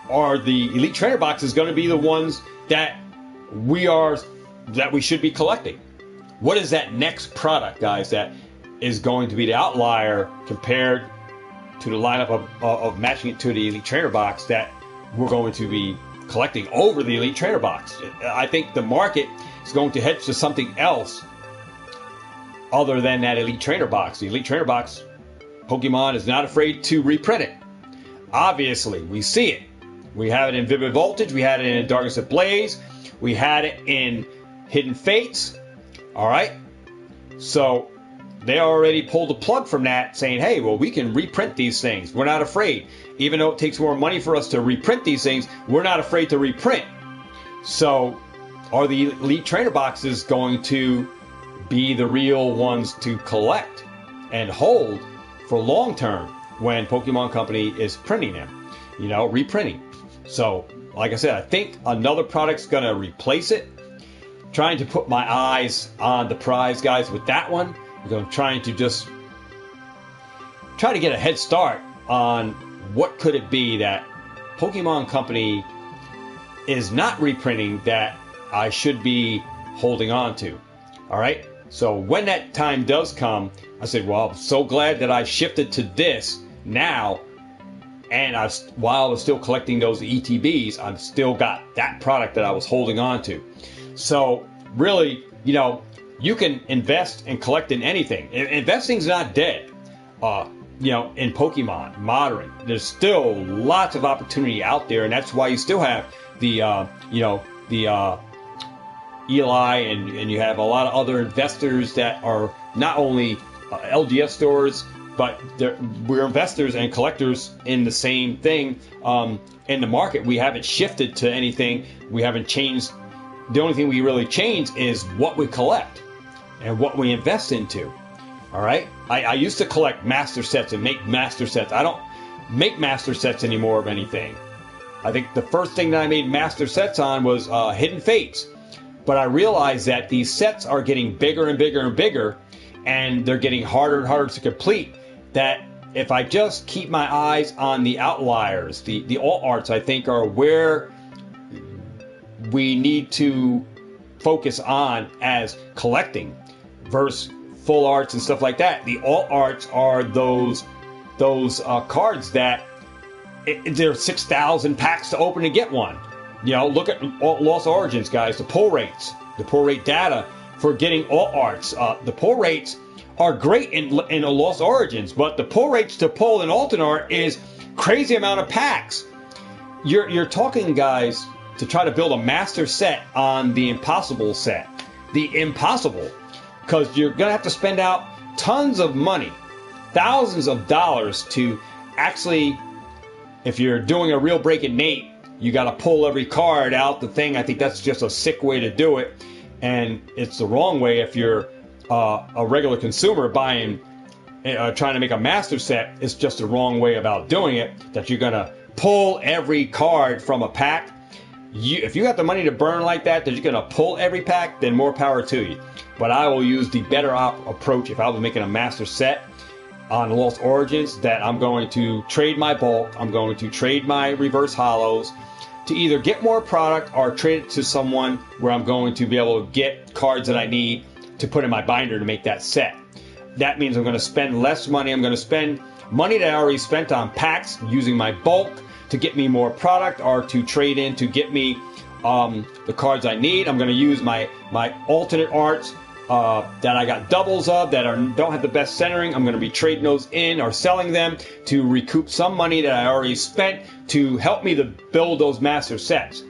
Are the Elite Trainer Boxes going to be the ones that we should be collecting? What is that next product, guys, that is going to be the outlier compared to the lineup of matching it to the Elite Trainer Box that we're going to be collecting over the Elite Trainer Box? I think the market is going to head to something else other than that Elite Trainer Box. The Elite Trainer Box, Pokemon is not afraid to reprint it. Obviously, we see it. We have it in Vivid Voltage. We had it in Darkness Ablaze. We had it in Hidden Fates. All right. So they already pulled the plug from that, saying, hey, well, we can reprint these things. We're not afraid. Even though it takes more money for us to reprint these things, we're not afraid to reprint. So are the Elite Trainer Boxes going to be the real ones to collect and hold for long term when Pokemon Company is printing them, you know, reprinting? So, like I said, I think another product's going to replace it. Trying to put my eyes on the prize, guys, with that one. I'm trying to just try to get a head start on what could it be that Pokemon Company is not reprinting that I should be holding on to. All right. So when that time does come, I said, well, I'm so glad that I shifted to this now. And while I was still collecting those ETBs, I've still got that product that I was holding on to. So really, you know, you can invest and collect in anything. Investing's not dead. You know, in Pokemon modern, there's still lots of opportunity out there, and that's why you still have the Eli, and you have a lot of other investors that are not only LGS stores, but we're investors and collectors in the same thing in the market. We haven't shifted to anything. We haven't changed. The only thing we really change is what we collect and what we invest into. All right. I used to collect master sets and make master sets. I don't make master sets anymore of anything. I think the first thing that I made master sets on was Hidden Fates. But I realized that these sets are getting bigger and bigger and bigger, and they're getting harder and harder to complete. That if I just keep my eyes on the outliers, the alt arts, I think, are where we need to focus on as collecting versus full arts and stuff like that. The alt arts are those cards that there's 6,000 packs to open to get one. You know, look at Lost Origins, guys. The pull rates, the pull rate data for getting alt arts. The pull rates are great in a Lost Origins, but the pull rates to pull an alternate art is crazy amount of packs. You're talking, guys, to try to build a master set on the impossible set. The impossible. Because you're going to have to spend out tons of money, thousands of dollars to actually if you're doing a real break and Nate, you got to pull every card out the thing. I think that's just a sick way to do it, and it's the wrong way if you're a regular consumer buying, trying to make a master set. It's just the wrong way about doing it, that you're going to pull every card from a pack. If you got the money to burn like that you're going to pull every pack, then more power to you. But I will use the better approach if I was making a master set on Lost Origins, that I'm going to trade my bulk, I'm going to trade my reverse hollows to either get more product or trade it to someone where I'm going to be able to get cards that I need to put in my binder to make that set. That means I'm going to spend less money. I'm going to spend money that I already spent on packs using my bulk to get me more product, or to trade in to get me the cards I need. I'm going to use my alternate arts that I got doubles of that don't have the best centering. I'm going to be trading those in or selling them to recoup some money that I already spent to help me to build those master sets.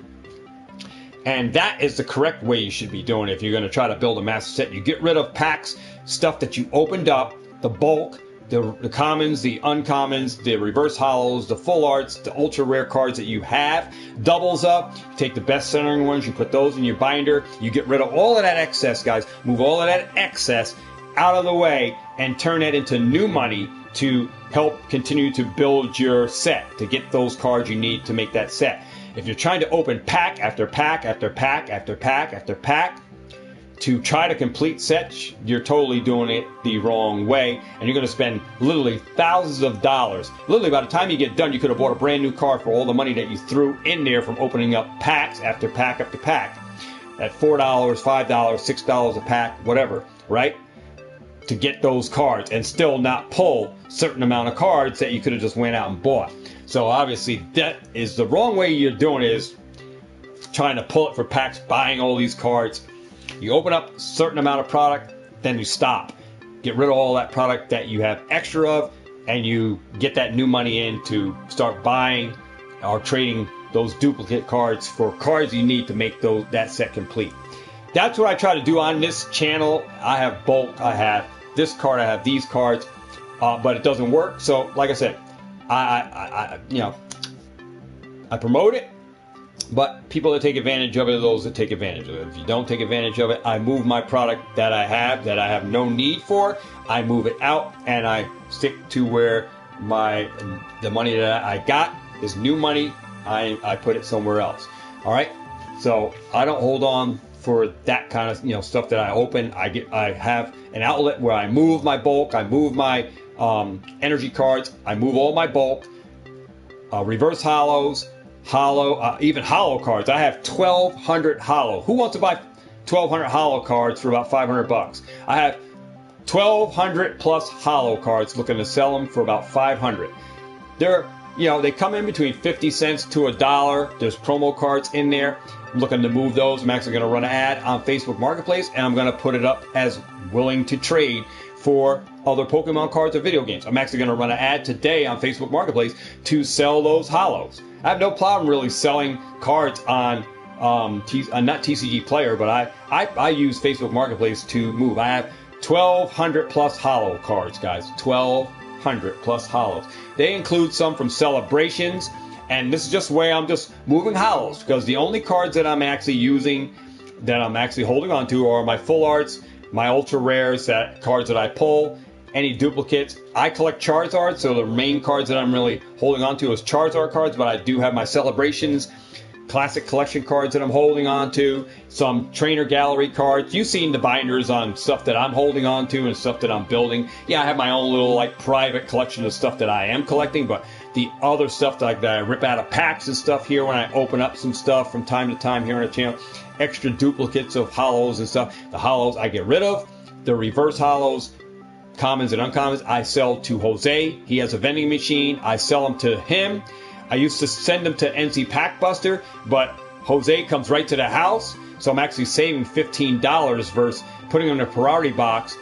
And that is the correct way you should be doing it if you're going to try to build a master set. You get rid of packs, stuff that you opened up, the bulk, the commons, the uncommons, the reverse hollows, the full arts, the ultra rare cards that you have, doubles up. Take the best centering ones, you put those in your binder. You get rid of all of that excess, guys. Move all of that excess out of the way and turn it into new money to help continue to build your set, to get those cards you need to make that set. If you're trying to open pack after pack after pack after pack after pack to try to complete sets, you're totally doing it the wrong way, and you're going to spend literally thousands of dollars. Literally, by the time you get done, you could have bought a brand new card for all the money that you threw in there from opening up packs after pack after pack at $4, $5, $6 a pack, whatever, right? To get those cards and still not pull a certain amount of cards that you could have just went out and bought. So obviously that is the wrong way you're doing it, is trying to pull it for packs, buying all these cards. You open up a certain amount of product, then you stop. Get rid of all that product that you have extra of, and you get that new money in to start buying or trading those duplicate cards for cards you need to make that set complete. That's what I try to do on this channel. I have bulk, I have this card, I have these cards, but it doesn't work. So like I said, I promote it, but people that take advantage of it are those that take advantage of it. If you don't take advantage of it, I move my product that I have no need for. I move it out and I stick to where the money that I got is new money. I put it somewhere else. All right. So I don't hold on for that kind of stuff that I open. I have an outlet where I move my bulk. I move my energy cards. I move all my bulk, reverse hollows, even hollow cards. I have 1,200 hollow. Who wants to buy 1,200 hollow cards for about $500? I have 1,200 plus hollow cards, looking to sell them for about $500. They come in between 50 cents to $1. There's promo cards in there. I'm looking to move those. I'm actually going to run an ad on Facebook Marketplace, and I'm going to put it up as willing to trade for other Pokemon cards or video games. I'm actually going to run an ad today on Facebook Marketplace to sell those hollows. I have no problem really selling cards on not TCG Player, but I use Facebook Marketplace to move. I have 1,200 plus hollow cards, guys. 1,200 plus hollows. They include some from Celebrations, and this is just the way I'm just moving hollows, because the only cards that I'm actually using, that I'm actually holding on to, are my full arts, my ultra rares, cards that I pull, any duplicates. I collect Charizard, so the main cards that I'm really holding on to is Charizard cards, but I do have my Celebrations classic collection cards that I'm holding on to, some trainer gallery cards. You've seen the binders on stuff that I'm holding on to and stuff that I'm building. Yeah, I have my own little private collection of stuff that I am collecting, but the other stuff that I rip out of packs and stuff here when I open up some stuff from time to time here on the channel, extra duplicates of hollows and stuff. The hollows I get rid of. The reverse hollows, commons and uncommons, I sell to Jose. He has a vending machine. I sell them to him. I used to send them to NC Packbuster, but Jose comes right to the house, so I'm actually saving $15 versus putting them in a priority box,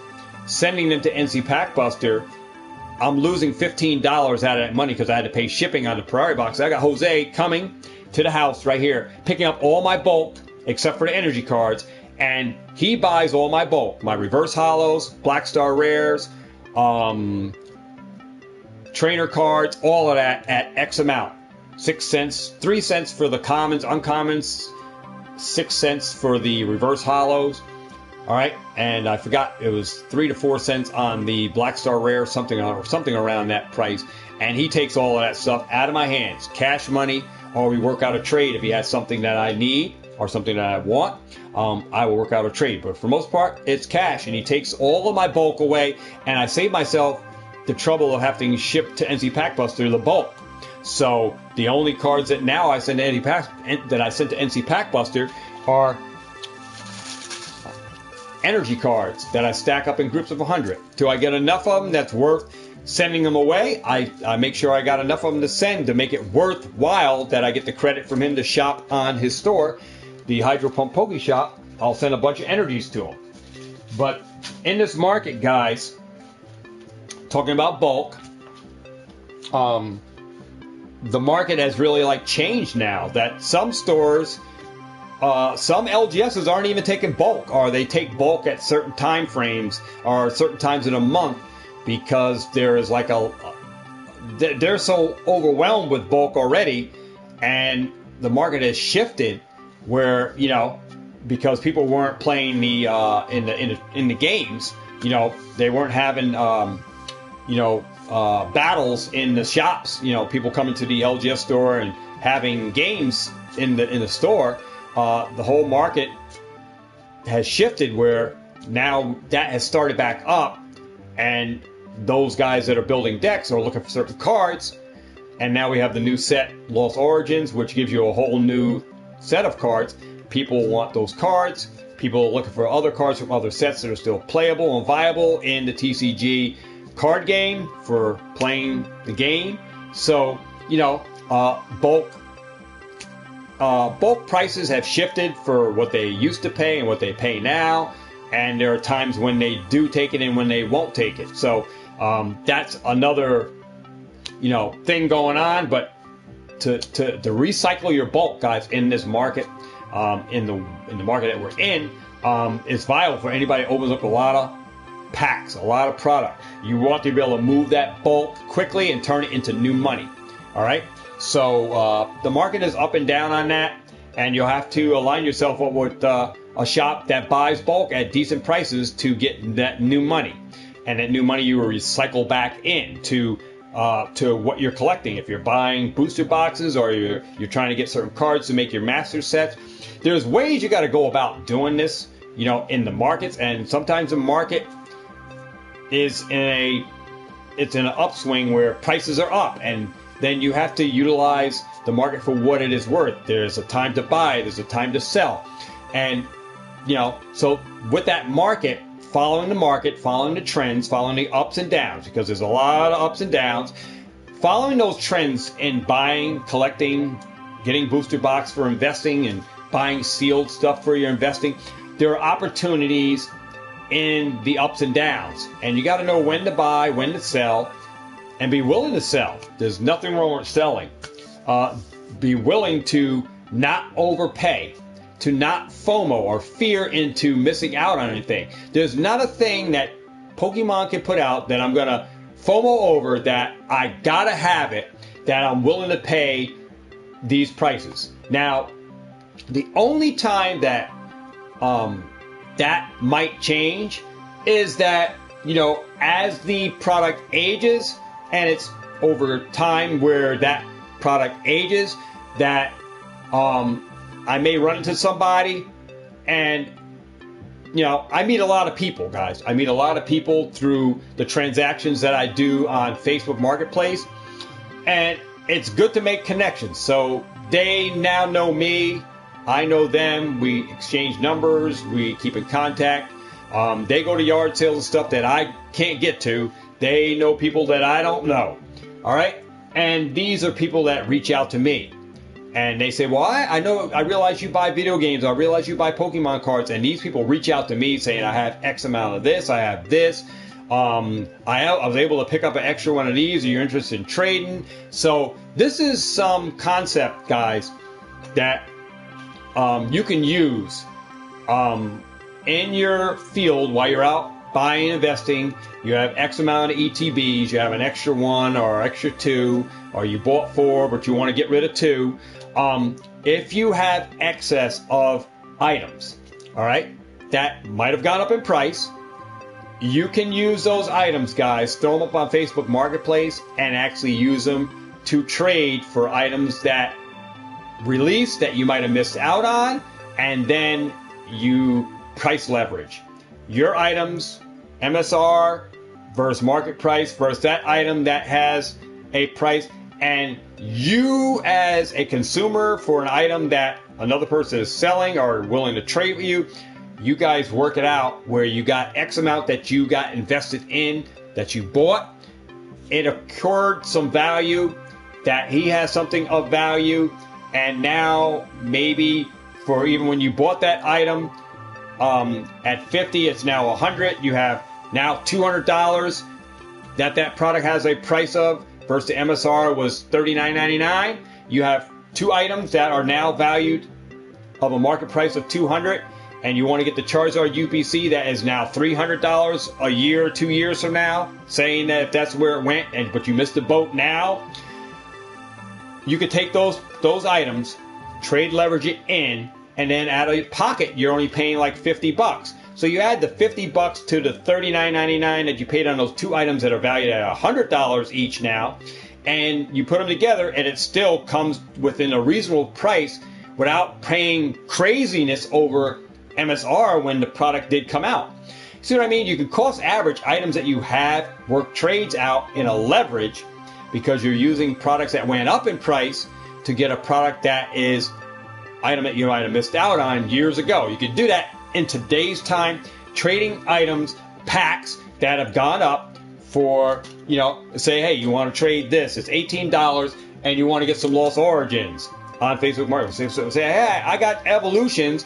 sending them to NC Packbuster. I'm losing $15 out of that money because I had to pay shipping on the priority box. I got Jose coming to the house right here, picking up all my bulk, except for the energy cards, and he buys all my bulk, my reverse hollows, Black Star rares, trainer cards, all of that at X amount. 6 cents, 3 cents for the commons, uncommons, 6 cents for the reverse hollows. All right, and I forgot it was 3 to 4 cents on the Black Star Rare, something around that price. And he takes all of that stuff out of my hands, cash money, or we work out a trade if he has something that I need or something that I want. I will work out a trade, but for the most part, it's cash, and he takes all of my bulk away, and I save myself the trouble of having to ship to NC Packbuster the bulk. So the only cards that now I send to NC Packbuster are energy cards that I stack up in groups of 100. Do I get enough of them that's worth sending them away? I make sure I got enough of them to send to make it worthwhile that I get the credit from him to shop on his store, the Hydro Pump Poke Shop. I'll send a bunch of energies to him. But in this market, guys, talking about bulk, the market has really like changed now. That some stores, some LGSs aren't even taking bulk, or they take bulk at certain time frames or certain times in a month, because there is like they're so overwhelmed with bulk already, and the market has shifted where, you know, because people weren't playing the in the games, you know, they weren't having battles in the shops, you know, people coming to the LGS store and having games in the store. The whole market has shifted where now that has started back up, and those guys that are building decks are looking for certain cards, and now we have the new set Lost Origins, which gives you a whole new set of cards. People want those cards. People are looking for other cards from other sets that are still playable and viable in the TCG card game for playing the game. So, you know, bulk prices have shifted for what they used to pay and what they pay now, and there are times when they do take it and when they won't take it. So that's another, you know, thing going on. But to recycle your bulk, guys, in this market, in the market that we're in, is viable for anybody that opens up a lot of packs, a lot of product. You want to be able to move that bulk quickly and turn it into new money. All right. So the market is up and down on that, and you'll have to align yourself up with a shop that buys bulk at decent prices to get that new money, and that new money you will recycle back into to what you're collecting. If you're buying booster boxes, or you're trying to get certain cards to make your master sets, there's ways you got to go about doing this, you know, in the markets. And sometimes the market is in an upswing where prices are up, and then you have to utilize the market for what it is worth. There's a time to buy, there's a time to sell. And, you know, so with that market, following the trends, following the ups and downs, because there's a lot of ups and downs, following those trends in buying, collecting, getting booster box for investing, and buying sealed stuff for your investing, there are opportunities in the ups and downs. And you got to know when to buy, when to sell, and be willing to sell. There's nothing wrong with selling. Be willing to not overpay, to not FOMO or fear into missing out on anything. There's not a thing that Pokemon can put out that I'm going to FOMO over, that I got to have it, that I'm willing to pay these prices. Now, the only time that that might change is that, you know, as the product ages, and it's over time where that product ages, that I may run into somebody, and, you know, I meet a lot of people, guys. I meet a lot of people through the transactions that I do on Facebook Marketplace, and it's good to make connections. So they now know me, I know them, we exchange numbers, we keep in contact. They go to yard sales and stuff that I can't get to. They know people that I don't know. All right? And these are people that reach out to me. And they say, well, I realize you buy video games. I realize you buy Pokemon cards. And these people reach out to me saying, I have X amount of this. I have this. I was able to pick up an extra one of these. Are you interested in trading? So this is some concept, guys, that you can use in your field while you're out buying and investing, you have X amount of ETBs, you have an extra 1 or extra 2, or you bought 4 but you want to get rid of 2. If you have excess of items, all right, that might have gone up in price, you can use those items, guys, throw them up on Facebook Marketplace and actually use them to trade for items that release that you might have missed out on, and then you price leverage your items, MSR versus market price versus that item that has a price, and you as a consumer for an item that another person is selling or willing to trade with you, you guys work it out where you got X amount that you got invested in, that you bought. It occurred some value, that he has something of value, and now maybe for even when you bought that item at 50, it's now 100. You have now $200 that product has a price of versus the MSR was $39.99. You have 2 items that are now valued of a market price of $200, and you want to get the Charizard UPC that is now $300 a year, 2 years from now, saying that if that's where it went, but you missed the boat now, you could take those items, trade leverage it in, and then out of your pocket, you're only paying like $50. So you add the $50 to the $39.99 that you paid on those 2 items that are valued at $100 each now, and you put them together, and it still comes within a reasonable price without paying craziness over MSR when the product did come out. See what I mean? You can cost average items that you have, work trades out in a leverage, because you're using products that went up in price to get a product that is item that you might have missed out on years ago. You can do that in today's time, trading items, packs that have gone up for, say, hey, you want to trade this, it's $18, and you want to get some Lost Origins on Facebook Marketplace. So say, hey, I got evolutions,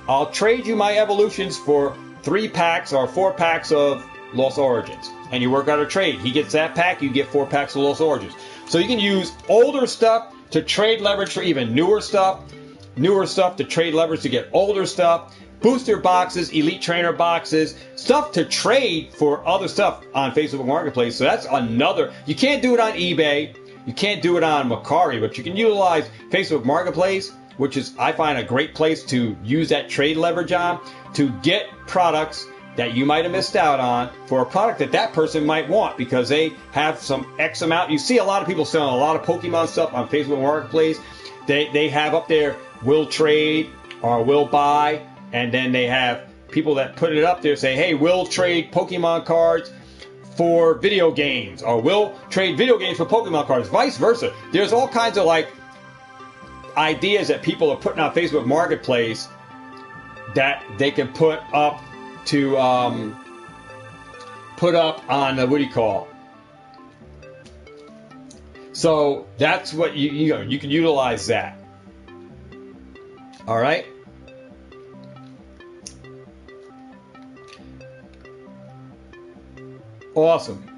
I'll trade you my evolutions for 3 packs or 4 packs of Lost Origins. And you work out a trade. He gets that pack, you get 4 packs of Lost Origins. So you can use older stuff to trade leverage for even newer stuff to trade leverage to get older stuff, booster boxes, elite trainer boxes, stuff to trade for other stuff on Facebook Marketplace. So that's another. You can't do it on eBay. You can't do it on Mercari, but you can utilize Facebook Marketplace, which is, I find, a great place to use that trade leverage on to get products that you might have missed out on for a product that person might want because they have some X amount. You see a lot of people selling a lot of Pokemon stuff on Facebook Marketplace. They have up there will trade or will buy, and then they have people that put it up there say, hey, we'll trade Pokemon cards for video games, or we'll trade video games for Pokemon cards, vice versa. There's all kinds of ideas that people are putting on Facebook Marketplace that they can put up to put up on what do you call? So that's what you can utilize that. All right. Awesome.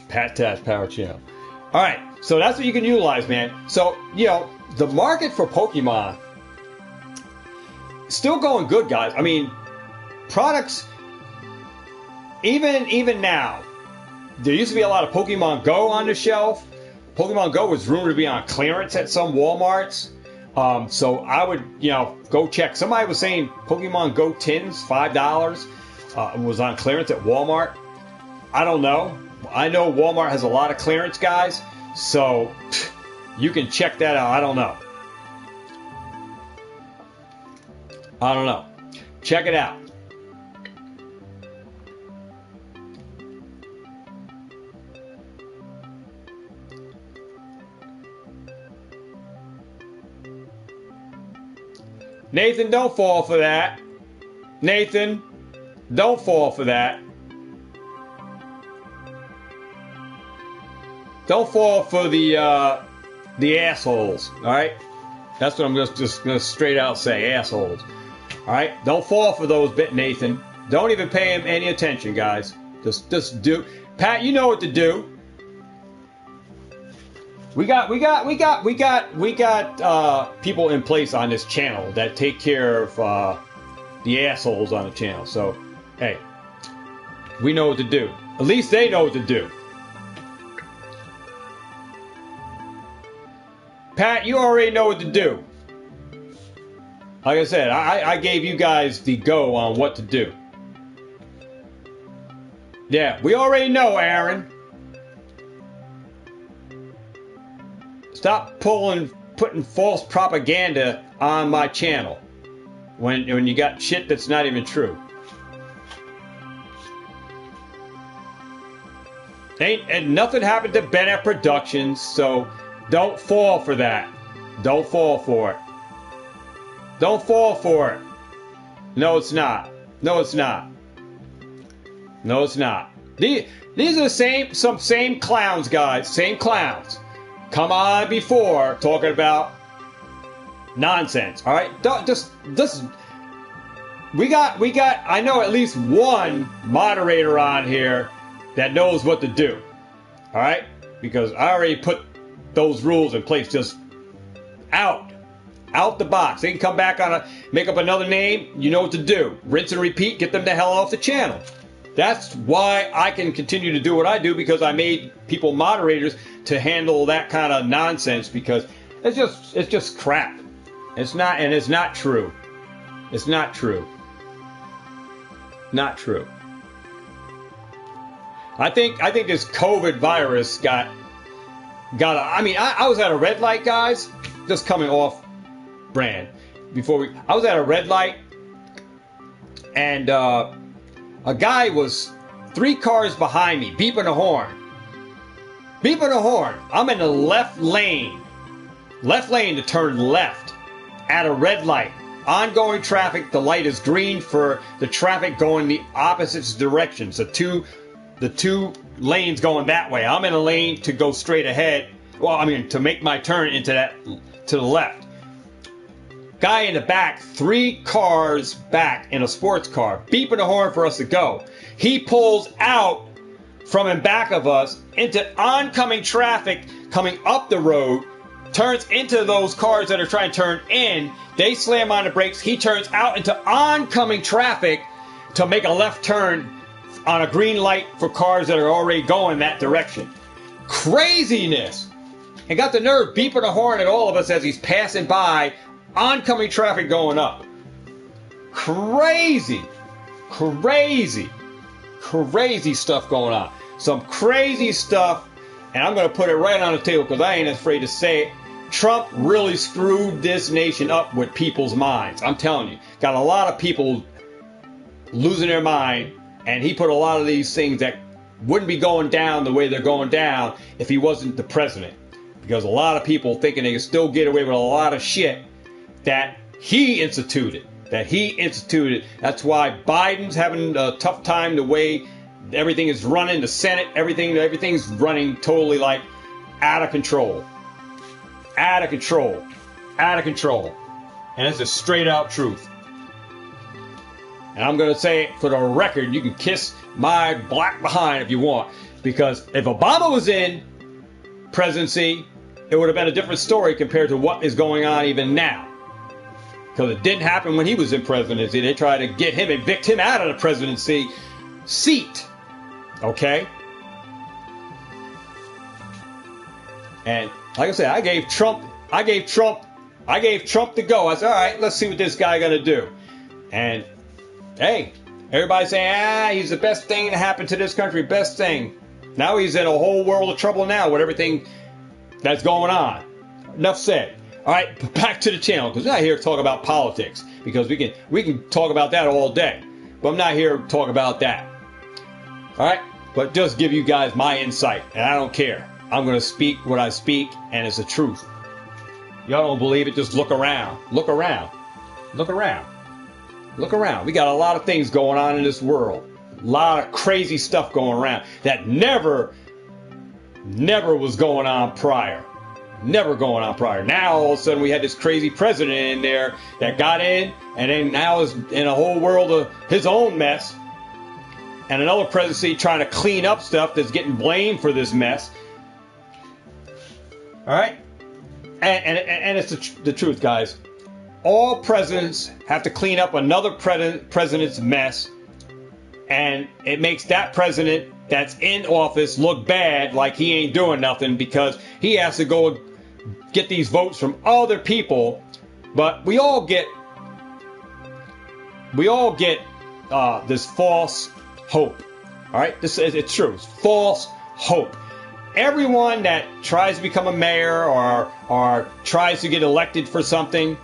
Pat Tash Power Channel. All right. So that's what you can utilize, man. So, the market for Pokemon still going good, guys. I mean, products, even now, there used to be a lot of Pokemon Go on the shelf. Pokemon Go was rumored to be on clearance at some Walmarts. So I would, go check. Somebody was saying Pokemon Go tins, $5, was on clearance at Walmart. I don't know. I know Walmart has a lot of clearance, guys. So you can check that out. I don't know. Check it out. Nathan, don't fall for that. Nathan, don't fall for that. Don't fall for the assholes. All right, that's what I'm just gonna straight out say, assholes. All right, don't fall for those, Nathan. Don't even pay him any attention, guys. Just do. Pat, you know what to do. We got people in place on this channel that take care of the assholes on the channel. So, hey, we know what to do. At least they know what to do. Pat, you already know what to do. Like I said, I gave you guys the go on what to do. Yeah, we already know, Aaron. Stop putting false propaganda on my channel when you got shit that's not even true. And nothing happened to Bennett Productions, so don't fall for that. Don't fall for it. Don't fall for it. No, it's not. No, it's not. No, it's not. These are some same clowns, guys. Same clowns. Come on before talking about nonsense. All right, we got. I know at least one moderator on here that knows what to do. All right, because I already put those rules in place. Just out the box. They can come back make up another name. You know what to do. Rinse and repeat. Get them the hell off the channel. That's why I can continue to do what I do, because I made people moderators to handle that kind of nonsense, because it's just crap. It's not true. It's not true. Not true. I think this COVID virus got I was at a red light, guys, just coming off brand. I was at a red light, and a guy was 3 cars behind me, beeping a horn. Beeping a horn. I'm in the left lane to turn left at a red light. Ongoing traffic. The light is green for the traffic going the opposite directions. The two lanes going that way. I'm in a lane to go straight ahead. Well, I mean, to make my turn to the left. Guy in the back, 3 cars back in a sports car, beeping the horn for us to go. He pulls out from in back of us into oncoming traffic coming up the road, turns into those cars that are trying to turn in. They slam on the brakes. He turns out into oncoming traffic to make a left turn on a green light for cars that are already going that direction. Craziness! And got the nerve beeping a horn at all of us as he's passing by. Oncoming traffic going up. Crazy stuff going on. Some crazy stuff, and I'm going to put it right on the table because I ain't afraid to say it. Trump really screwed this nation up with people's minds. I'm telling you. Got a lot of people losing their mind, and he put a lot of these things that wouldn't be going down the way they're going down if he wasn't the president. Because a lot of people thinking they can still get away with a lot of shit that he instituted. That's why Biden's having a tough time the way everything is running. The Senate, everything's running totally like out of control. And it's a straight out truth. And I'm going to say it for the record. You can kiss my black behind if you want. Because if Obama was in presidency, it would have been a different story compared to what is going on even now. Because it didn't happen when he was in presidency. They tried to get him, evict him out of the presidency seat. Okay? And like I said, I gave Trump the go. I said, all right, let's see what this guy gonna do. And hey, everybody's saying, he's the best thing to happen to this country, best thing. Now he's in a whole world of trouble now with everything that's going on. Enough said. All right, back to the channel, because we're not here to talk about politics, because we can talk about that all day, but I'm not here to talk about that. All right, but just give you guys my insight, and I don't care. I'm going to speak what I speak, and it's the truth. Y'all don't believe it? Just look around. Look around. We got a lot of things going on in this world. A lot of crazy stuff going around that never was going on prior. Never going on prior. Now, all of a sudden, we had this crazy president in there that got in, and then now is in a whole world of his own mess. And another presidency trying to clean up stuff that's getting blamed for this mess. All right, and it's the truth, guys. All presidents have to clean up another president's mess, and it makes that president that's in office look bad, like he ain't doing nothing, because he has to go get these votes from other people. But we all get this false hope. All right, it's true. It's false hope. Everyone that tries to become a mayor or tries to get elected for something,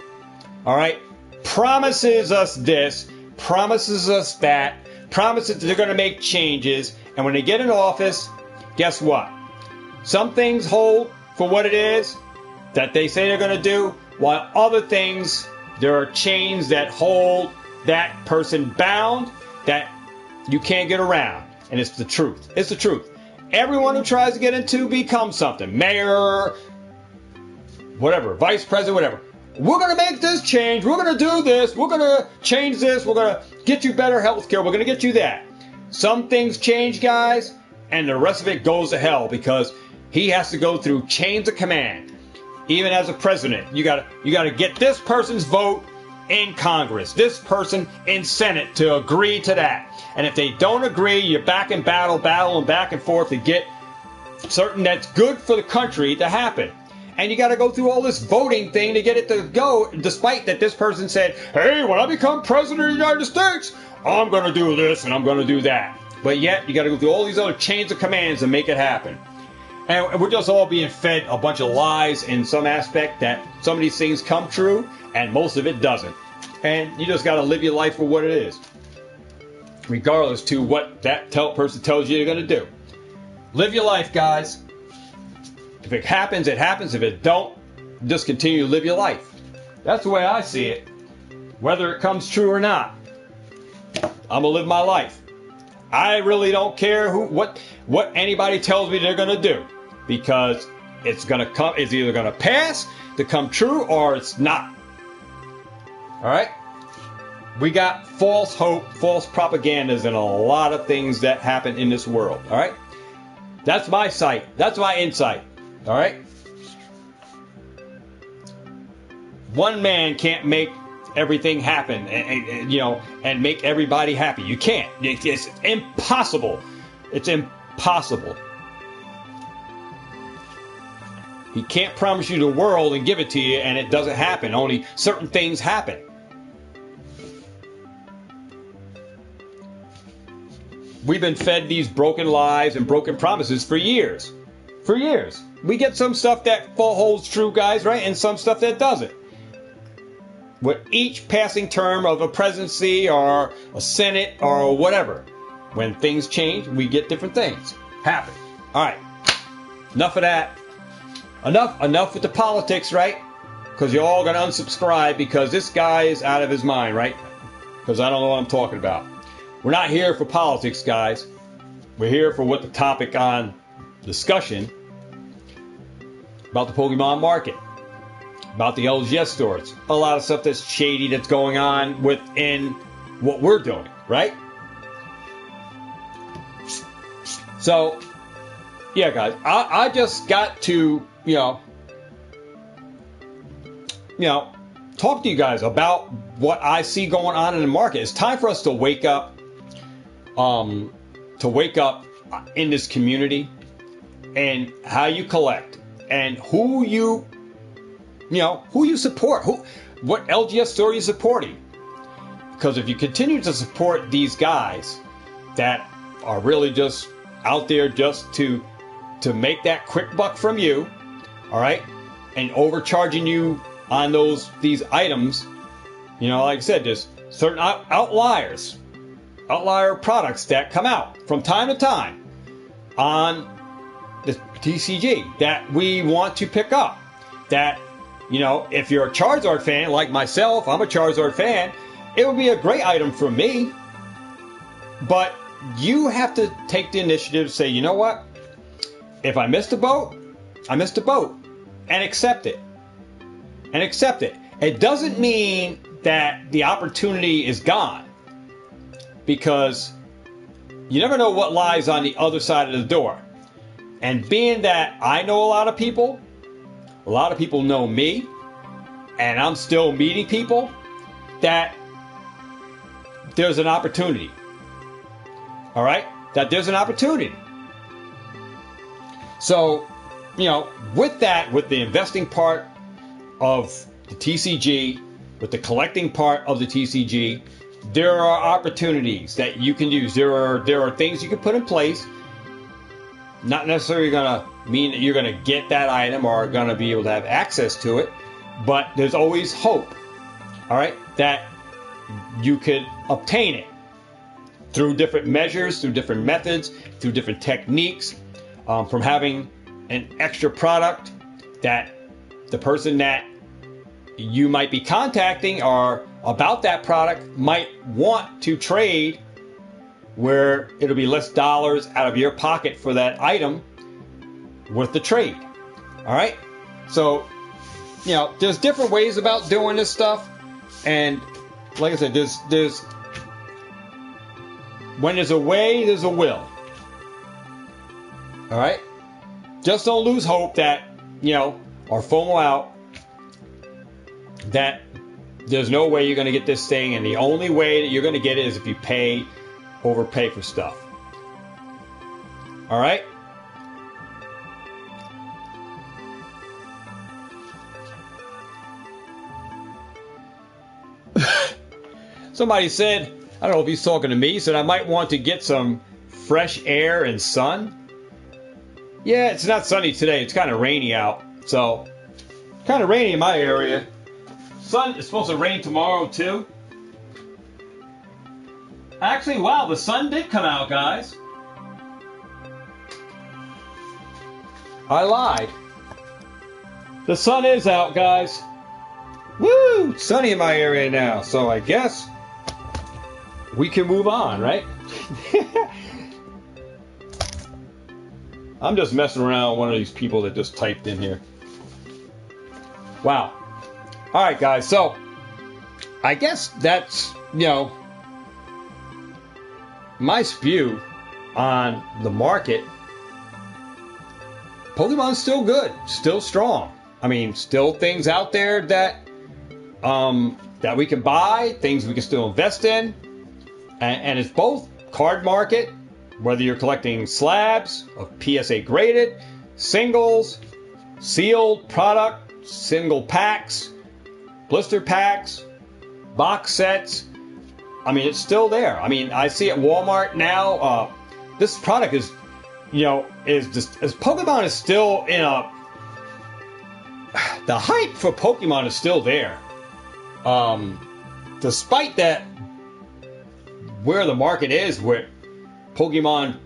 all right, promises us this, promises us that, promises they're going to make changes, and when they get in office, guess what? Some things hold for what it is that they say they're going to do, while other things, there are chains that hold that person bound that you can't get around. And it's the truth. It's the truth. Everyone who tries to get into become something, mayor, whatever, vice president, whatever. We're going to make this change. We're going to do this. We're going to change this. We're going to get you better health care. We're going to get you that. Some things change, guys, and the rest of it goes to hell because he has to go through chains of command. Even as a president, you got to get this person's vote in Congress, this person in Senate to agree to that. And if they don't agree, you're back in battle and back and forth to get certain that's good for the country to happen. And you got to go through all this voting thing to get it to go, despite that this person said, hey, when I become president of the United States, I'm going to do this and I'm going to do that. But yet, you got to go through all these other chains of commands to make it happen. And we're just all being fed a bunch of lies in some aspect that some of these things come true and most of it doesn't. And you just got to live your life for what it is, regardless to what that person tells you you're going to do. Live your life, guys. If it happens, it happens. If it don't, just continue to live your life. That's the way I see it. Whether it comes true or not, I'm going to live my life. I really don't care what anybody tells me they're going to do, because it's either going to pass to come true or it's not. All right? We got false hope, false propagandas, and a lot of things that happen in this world. All right? That's my sight. That's my insight. All right? One man can't make everything happen and make everybody happy. You can't. It's impossible. It's impossible. He can't promise you the world and give it to you and it doesn't happen. Only certain things happen. We've been fed these broken lies and broken promises for years. For years. We get some stuff that holds true, guys, right? And some stuff that doesn't. With each passing term of a presidency or a Senate or whatever, when things change, we get different things happen. All right. Enough of that. Enough with the politics, right? Because you're all going to unsubscribe because this guy is out of his mind, right? Because I don't know what I'm talking about. We're not here for politics, guys. We're here for what the topic on discussion about the Pokemon market, about the LGS stores, a lot of stuff that's shady that's going on within what we're doing, right? So, yeah, guys, I just got to, talk to you guys about what I see going on in the market. It's time for us to wake up. In this community and how you collect and who you support, what LGS store you're supporting. Because if you continue to support these guys that are really just out there just to make that quick buck from you, all right, and overcharging you on these items, like I said, there's certain outlier products that come out from time to time on the TCG that we want to pick up. That, if you're a Charizard fan like myself, I'm a Charizard fan, it would be a great item for me. But you have to take the initiative to say, you know what? If I missed a boat, I missed a boat. And accept it. It doesn't mean that the opportunity is gone. Because you never know what lies on the other side of the door. And being that I know a lot of people a lot of people know me, and I'm still meeting people, that there's an opportunity. All right? That there's an opportunity. So, with that, with the investing part of the TCG, with the collecting part of the TCG, there are opportunities that you can use. There are things you can put in place. Not necessarily going to mean that you're going to get that item or are going to be able to have access to it, but there's always hope, all right, that you could obtain it through different measures, through different methods, through different techniques, from having an extra product that the person that you might be contacting or about that product might want to trade, where it'll be less dollars out of your pocket for that item with the trade. All right? So, there's different ways about doing this stuff. And like I said, there's when there's a way, there's a will. All right? Just don't lose hope that, or FOMO out, that there's no way you're going to get this thing, and the only way that you're going to get it is if you overpay for stuff. All right? Somebody said, I don't know if he's talking to me, he said I might want to get some fresh air and sun. Yeah, it's not sunny today. It's kind of rainy out. So, kind of rainy in my area. Sun is supposed to rain tomorrow too. Actually, wow, the sun did come out, guys. I lied. The sun is out, guys. Woo! It's sunny in my area now, so I guess we can move on, right? I'm just messing around with one of these people that just typed in here. Wow. All right, guys, so I guess that's, my view on the market. Pokemon's still good, still strong. I mean, still things out there that we can buy, things we can still invest in. And it's both card market, whether you're collecting slabs of PSA graded, singles, sealed product, single packs, blister packs, box sets. I mean, it's still there. I mean, I see at Walmart now, this product is, is just, as Pokemon is still in the hype for Pokemon is still there. Despite that, where the market is with Pokemon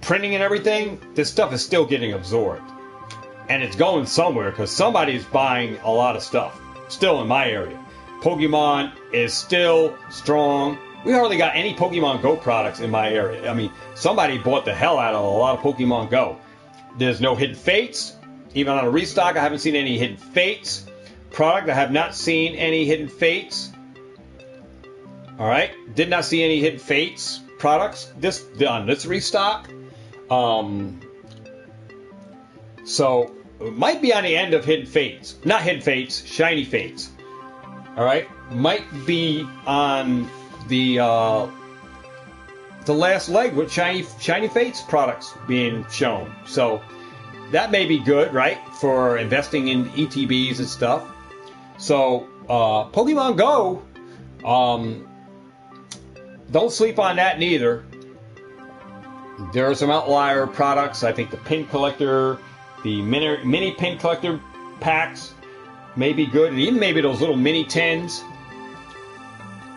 printing and everything, this stuff is still getting absorbed. And it's going somewhere because somebody's buying a lot of stuff. Still in my area. Pokemon is still strong. We hardly got any Pokemon Go products in my area. I mean, somebody bought the hell out of a lot of Pokemon Go. There's no Hidden Fates. Even on a restock, I haven't seen any Hidden Fates product. I have not seen any Hidden Fates. All right, did not see any Hidden Fates products on this restock. So it might be on the end of Hidden Fates, not Hidden Fates, Shiny Fates. All right, might be on the last leg with Shiny Fates products being shown. So that may be good, right, for investing in ETBs and stuff. So Pokemon Go. Don't sleep on that neither. There are some outlier products. I think the pin collector, the mini pin collector packs may be good, and even maybe those little mini tins.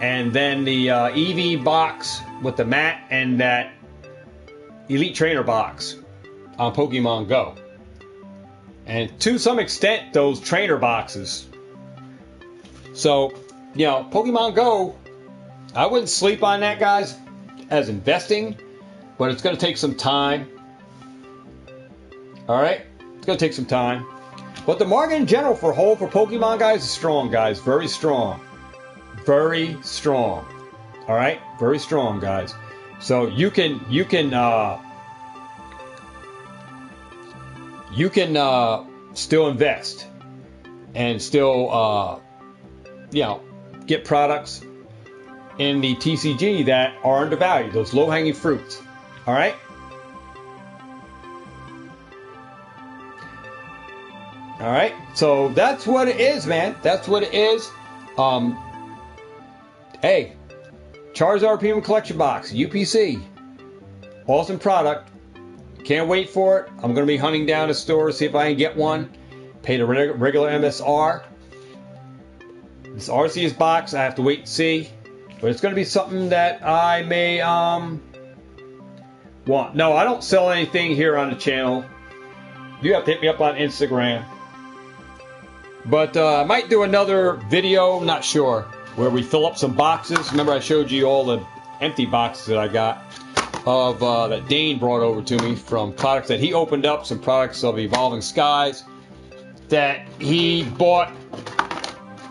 And then the EV box with the mat and that Elite Trainer box on Pokemon Go. And to some extent, those trainer boxes. So, Pokemon Go, I wouldn't sleep on that, guys, as investing, but it's going to take some time. All right? It's going to take some time. But the market in general for Pokemon, guys, is strong, guys. Very strong. Very strong. All right? Very strong, guys. So you can still invest. and still, you know, get products in the TCG that are undervalued, those low-hanging fruits. All right? All right, so that's what it is, man. That's what it is. Hey, Charizard Premium Collection Box, UPC. Awesome product. Can't wait for it. I'm going to be hunting down a store, see if I can get one. Pay the regular MSR. This Arceus box, I have to wait and see. But it's going to be something that I may want. No, I don't sell anything here on the channel. You have to hit me up on Instagram. But I might do another video, not sure, where we fill up some boxes. Remember I showed you all the empty boxes that I got of that Dane brought over to me from products that he opened up, some products of Evolving Skies that he bought,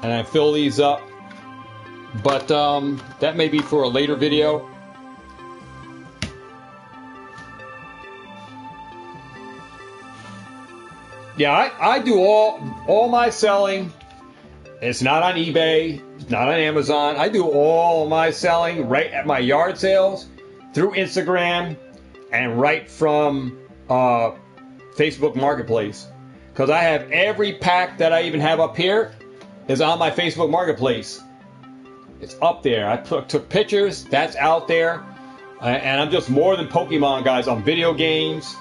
and I fill these up. But that may be for a later video. Yeah, I do all my selling. It's not on eBay. It's not on Amazon. I do all my selling right at my yard sales, through Instagram, and right from Facebook Marketplace. Because I have every pack that I even have up here is on my Facebook Marketplace. It's up there. I took pictures. That's out there. And I'm just more than Pokemon, guys. I'm video games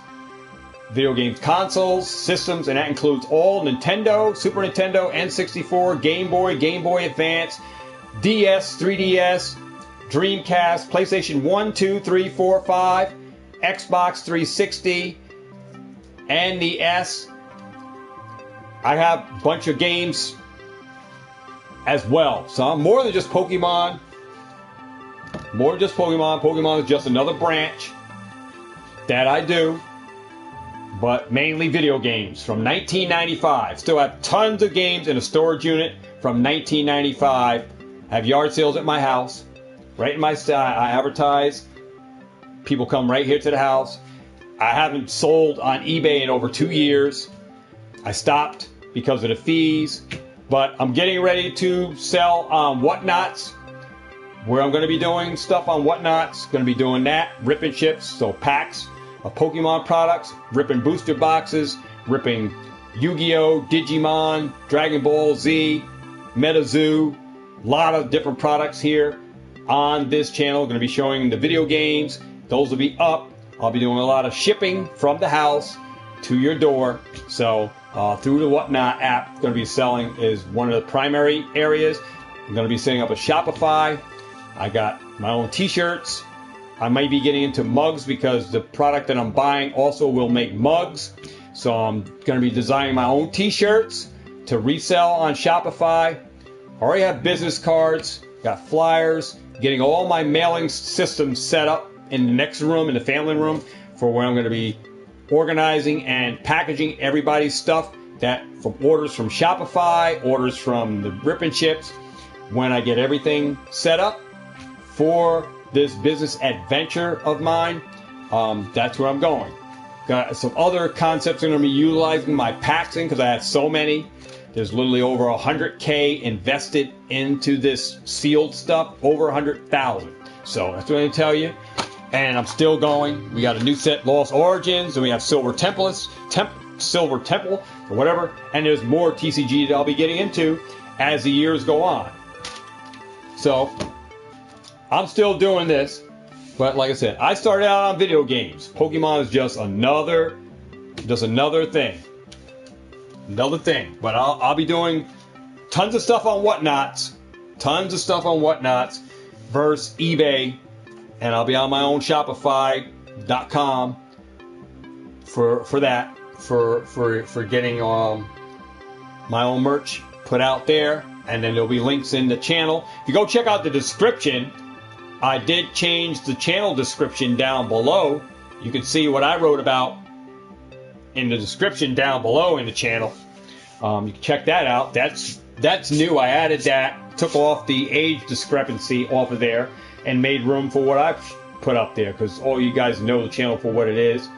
consoles, systems, and that includes all Nintendo, Super Nintendo, N64, Game Boy Advance, DS, 3DS, Dreamcast, PlayStation 1, 2, 3, 4, 5, Xbox 360, and the S. I have a bunch of games as well. So I'm more than just Pokemon. More than just Pokemon. Pokemon is just another branch that I do. But mainly video games from 1995. Still have tons of games in a storage unit from 1995. I have yard sales at my house. Right in my style. I advertise. People come right here to the house. I haven't sold on eBay in over 2 years. I stopped because of the fees. But I'm getting ready to sell on Whatnots, where I'm going to be doing stuff on Whatnots. Going to be doing that. Ripping chips, so packs of Pokemon products, ripping booster boxes, ripping Yu-Gi-Oh!, Digimon, Dragon Ball Z, MetaZoo, a lot of different products here on this channel. Going to be showing the video games. Those will be up. I'll be doing a lot of shipping from the house to your door. So through the Whatnot app, going to be selling is one of the primary areas. I'm going to be setting up a Shopify. I got my own t-shirts. I might be getting into mugs because the product that I'm buying also will make mugs. So I'm going to be designing my own t-shirts to resell on Shopify. I already have business cards, got flyers, getting all my mailing systems set up in the next room, in the family room, for where I'm going to be organizing and packaging everybody's stuff that from orders from Shopify, orders from the Rip and Chips. When I get everything set up for this business adventure of mine, that's where I'm going. Got some other concepts I'm going to be utilizing my packs in because I have so many. There's literally over 100K invested into this sealed stuff, over 100,000. So that's what I'm going to tell you. And I'm still going. We got a new set, Lost Origins, and we have Silver Temple, or whatever. And there's more TCG that I'll be getting into as the years go on. So I'm still doing this, but like I said, I started out on video games. Pokemon is just another thing. But I'll be doing tons of stuff on Whatnots, versus eBay, and I'll be on my own Shopify.com for that, for getting my own merch put out there, and then there'll be links in the channel. If you go check out the description, I did change the channel description down below. You can see what I wrote about in the description down below in the channel. You can check that out. That's new. I added that, took off the age discrepancy off of there, and made room for what I've put up there, because all you guys know the channel for what it is.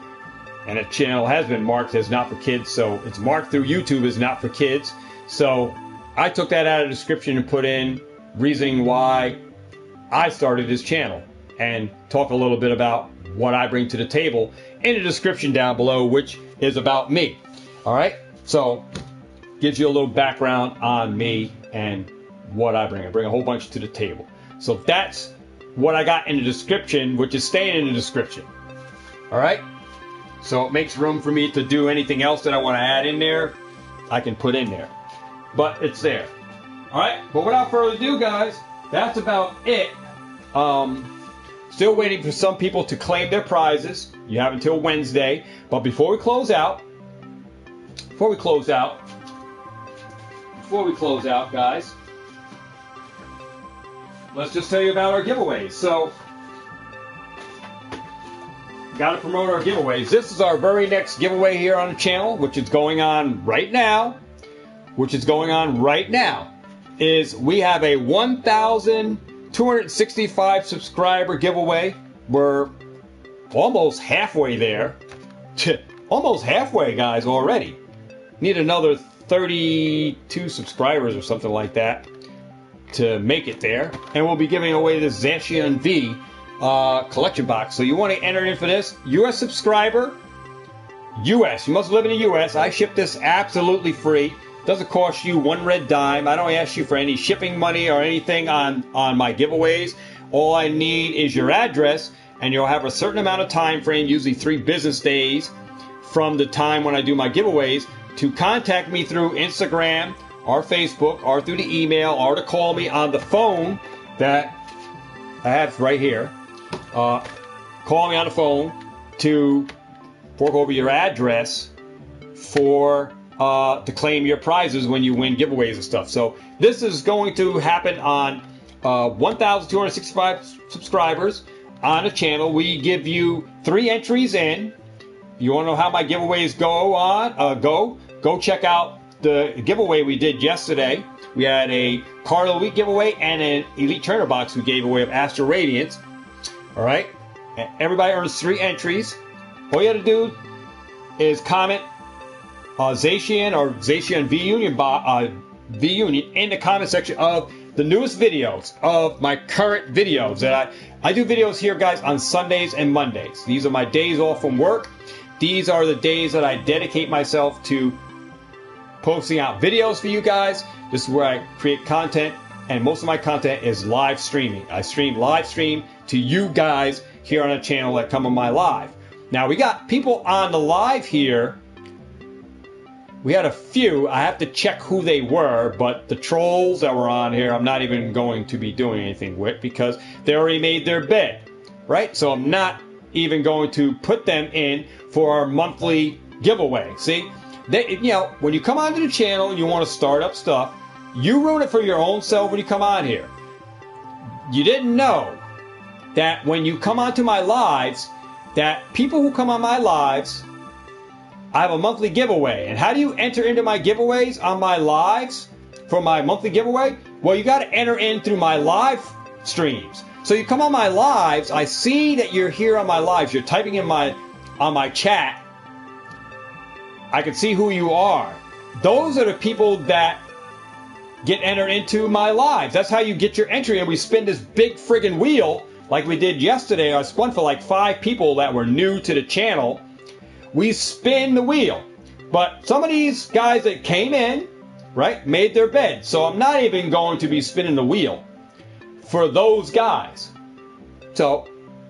And the channel has been marked as not for kids, so it's marked through YouTube as not for kids. So I took that out of the description and put in reasoning why I started this channel and talk a little bit about what I bring to the table in the description down below, which is about me. All right, so gives you a little background on me and what I bring. I bring a whole bunch to the table. So that's what I got in the description, which is staying in the description. All right, so it makes room for me to do anything else that I want to add in there. I can put in there, but it's there. All right, but without further ado, guys, that's about it. Still waiting for some people to claim their prizes. You have until Wednesday. But before we close out, guys, let's just tell you about our giveaways. So, got to promote our giveaways. This is our very next giveaway here on the channel, which is going on right now. Is we have a 1,265 subscriber giveaway. We're almost halfway there. Almost halfway, guys, already. Need another 32 subscribers or something like that to make it there. And we'll be giving away this Zacian V collection box. So you want to enter in for this. US subscriber. US. You must live in the US. I ship this absolutely free. Doesn't cost you one red dime. I don't ask you for any shipping money or anything on my giveaways. All I need is your address, and you'll have a certain amount of time frame, usually 3 business days from the time when I do my giveaways, to contact me through Instagram or Facebook or through the email or to call me on the phone that I have right here. Call me on the phone to fork over your address for to claim your prizes when you win giveaways and stuff. So this is going to happen on 1,265 subscribers on the channel. We give you 3 entries in. You want to know how my giveaways go on? Go check out the giveaway we did yesterday. We had a Card of the Week giveaway and an Elite Trainer Box we gave away of Astro Radiance. All right, everybody earns 3 entries. All you have to do is comment Zacian or Zacian V Union in the comment section of the newest videos of my current videos that I do videos here, guys, on Sundays and Mondays. These are my days off from work. These are the days that I dedicate myself to posting out videos for you guys. This is where I create content, and most of my content is live streaming. I live stream to you guys here on the channel that come on my live. Now we got people on the live here. We had a few. I have to check who they were, but the trolls that were on here, I'm not even going to be doing anything with because they already made their bed, right? So I'm not even going to put them in for our monthly giveaway. See, when you come onto the channel and you want to start up stuff, you ruin it for your own self when you come on here. You didn't know that when you come onto my lives, that people who come on my lives, I have a monthly giveaway. And how do you enter into my giveaways on my lives for my monthly giveaway? Well, you got to enter in through my live streams. So you come on my lives, I see that you're here on my lives, you're typing in on my chat. I can see who you are. Those are the people that get entered into my lives. That's how you get your entry, and we spin this big friggin' wheel like we did yesterday. I spun for like 5 people that were new to the channel. We spin the wheel. But some of these guys that came in, right, made their bed. So I'm not even going to be spinning the wheel for those guys. So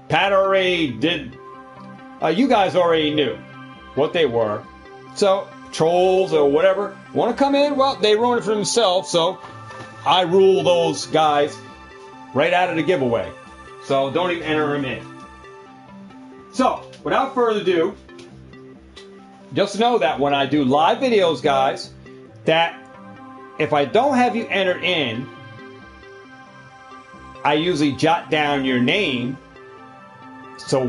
Pat already did. You guys already knew what they were. So trolls or whatever want to come in, well, they ruin it for themselves. So I rule those guys right out of the giveaway. So don't even enter them in. So without further ado, just know that when I do live videos, guys, that if I don't have you entered in, I usually jot down your name. So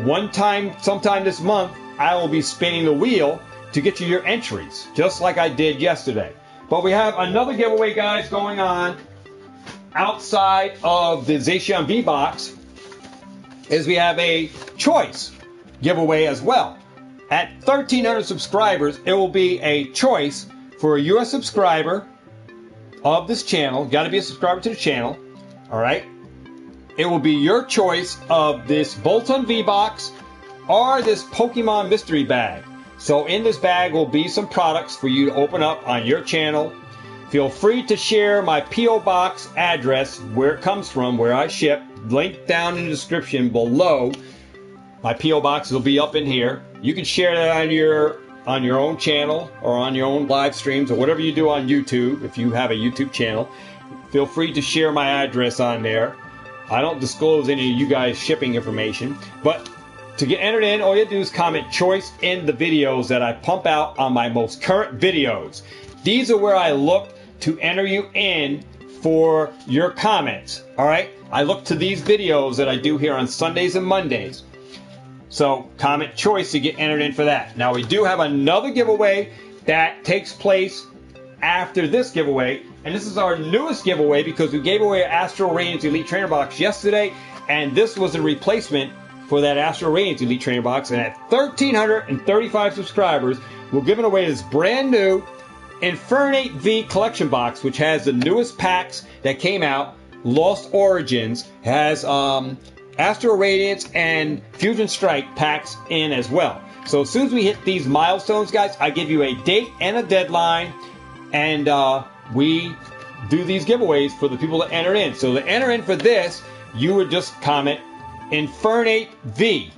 sometime this month, I will be spinning the wheel to get you your entries, just like I did yesterday. But we have another giveaway, guys, going on outside of the Zacian V box, is we have a choice giveaway as well. At 1,300 subscribers, it will be a choice for a US subscriber of this channel. Got to be a subscriber to the channel. All right. It will be your choice of this Bolton V box or this Pokemon mystery bag. So in this bag will be some products for you to open up on your channel. Feel free to share my P.O. Box address, where it comes from, where I ship. Link down in the description below. My P.O. Box will be up in here. You can share that on your own channel or on your own live streams or whatever you do on YouTube. If you have a YouTube channel, feel free to share my address on there. I don't disclose any of you guys' shipping information, but to get entered in, all you do is comment choice in the videos that I pump out on my most current videos. These are where I look to enter you in for your comments. All right, I look to these videos that I do here on Sundays and Mondays. So comment choice to get entered in for that. Now we do have another giveaway that takes place after this giveaway, and this is our newest giveaway because we gave away an Astral Radiance Elite Trainer Box yesterday, and this was a replacement for that Astral Radiance Elite Trainer Box. And at 1,335 subscribers, we're giving away this brand new Infernape V collection box, which has the newest packs that came out. Lost Origins has Astral Radiance and Fusion Strike packs in as well. So as soon as we hit these milestones, guys, I give you a date and a deadline, and we do these giveaways for the people that enter in. So to enter in for this, you would just comment Infernape V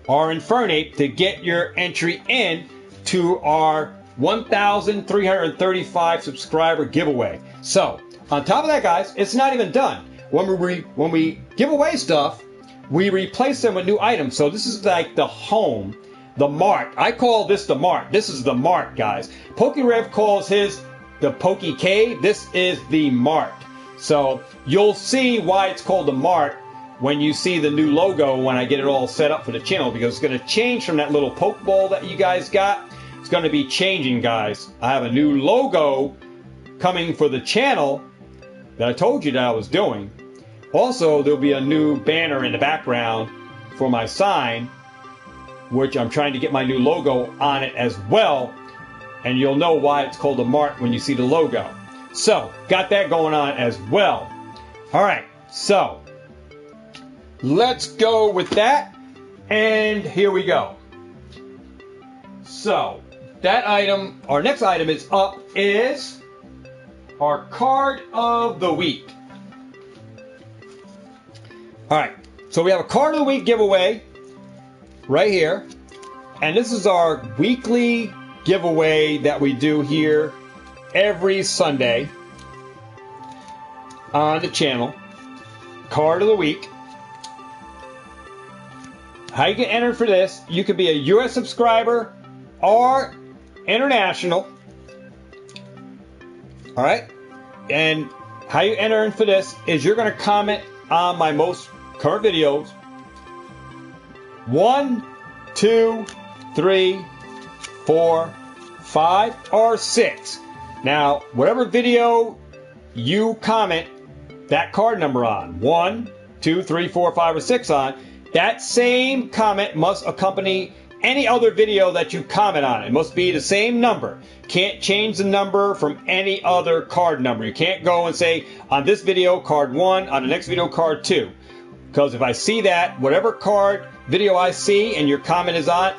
or Infernape to get your entry in to our 1,335 subscriber giveaway. So on top of that, guys, it's not even done. When we give away stuff, we replace them with new items. So this is like the home, the mart. I call this the mart. This is the mart, guys. PokeRev calls his the Poke Cave. This is the mart. So you'll see why it's called the mart when you see the new logo when I get it all set up for the channel, because it's going to change from that little Pokeball that you guys got. It's going to be changing, guys. I have a new logo coming for the channel that I told you that I was doing. Also, there'll be a new banner in the background for my sign, which I'm trying to get my new logo on it as well. And you'll know why it's called a mart when you see the logo. So, got that going on as well. All right, so let's go with that. And here we go. So, that item, our next item is up, is our card of the week. All right, so we have a card of the week giveaway right here. And this is our weekly giveaway that we do here every Sunday on the channel. Card of the week. How you get entered for this? You could be a U.S. subscriber or international. All right, and how you enter in for this is you're going to comment on my most current videos. 1, 2, 3, 4, 5, or 6. Now, whatever video you comment that card number on, 1, 2, 3, 4, 5, or 6 on, that same comment must accompany any other video that you comment on. It must be the same number. Can't change the number from any other card number. You can't go and say, on this video, card 1, on the next video, card 2. Because if I see that, whatever card video I see and your comment is on,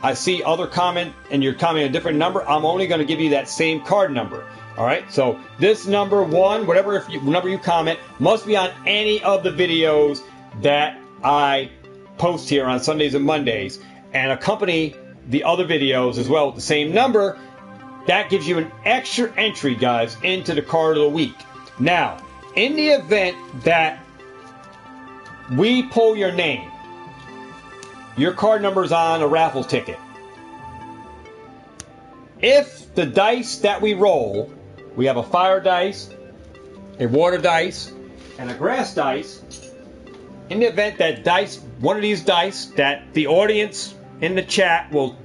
I see other comment and you're commenting a different number, I'm only going to give you that same card number. All right, so this number 1, whatever number you comment, must be on any of the videos that I post here on Sundays and Mondays, and accompany the other videos as well with the same number. That gives you an extra entry, guys, into the card of the week. Now, in the event that we pull your name, your card number's on a raffle ticket. If the dice that we roll, we have a fire dice, a water dice, and a grass dice. In the event that one of these dice that the audience in the chat will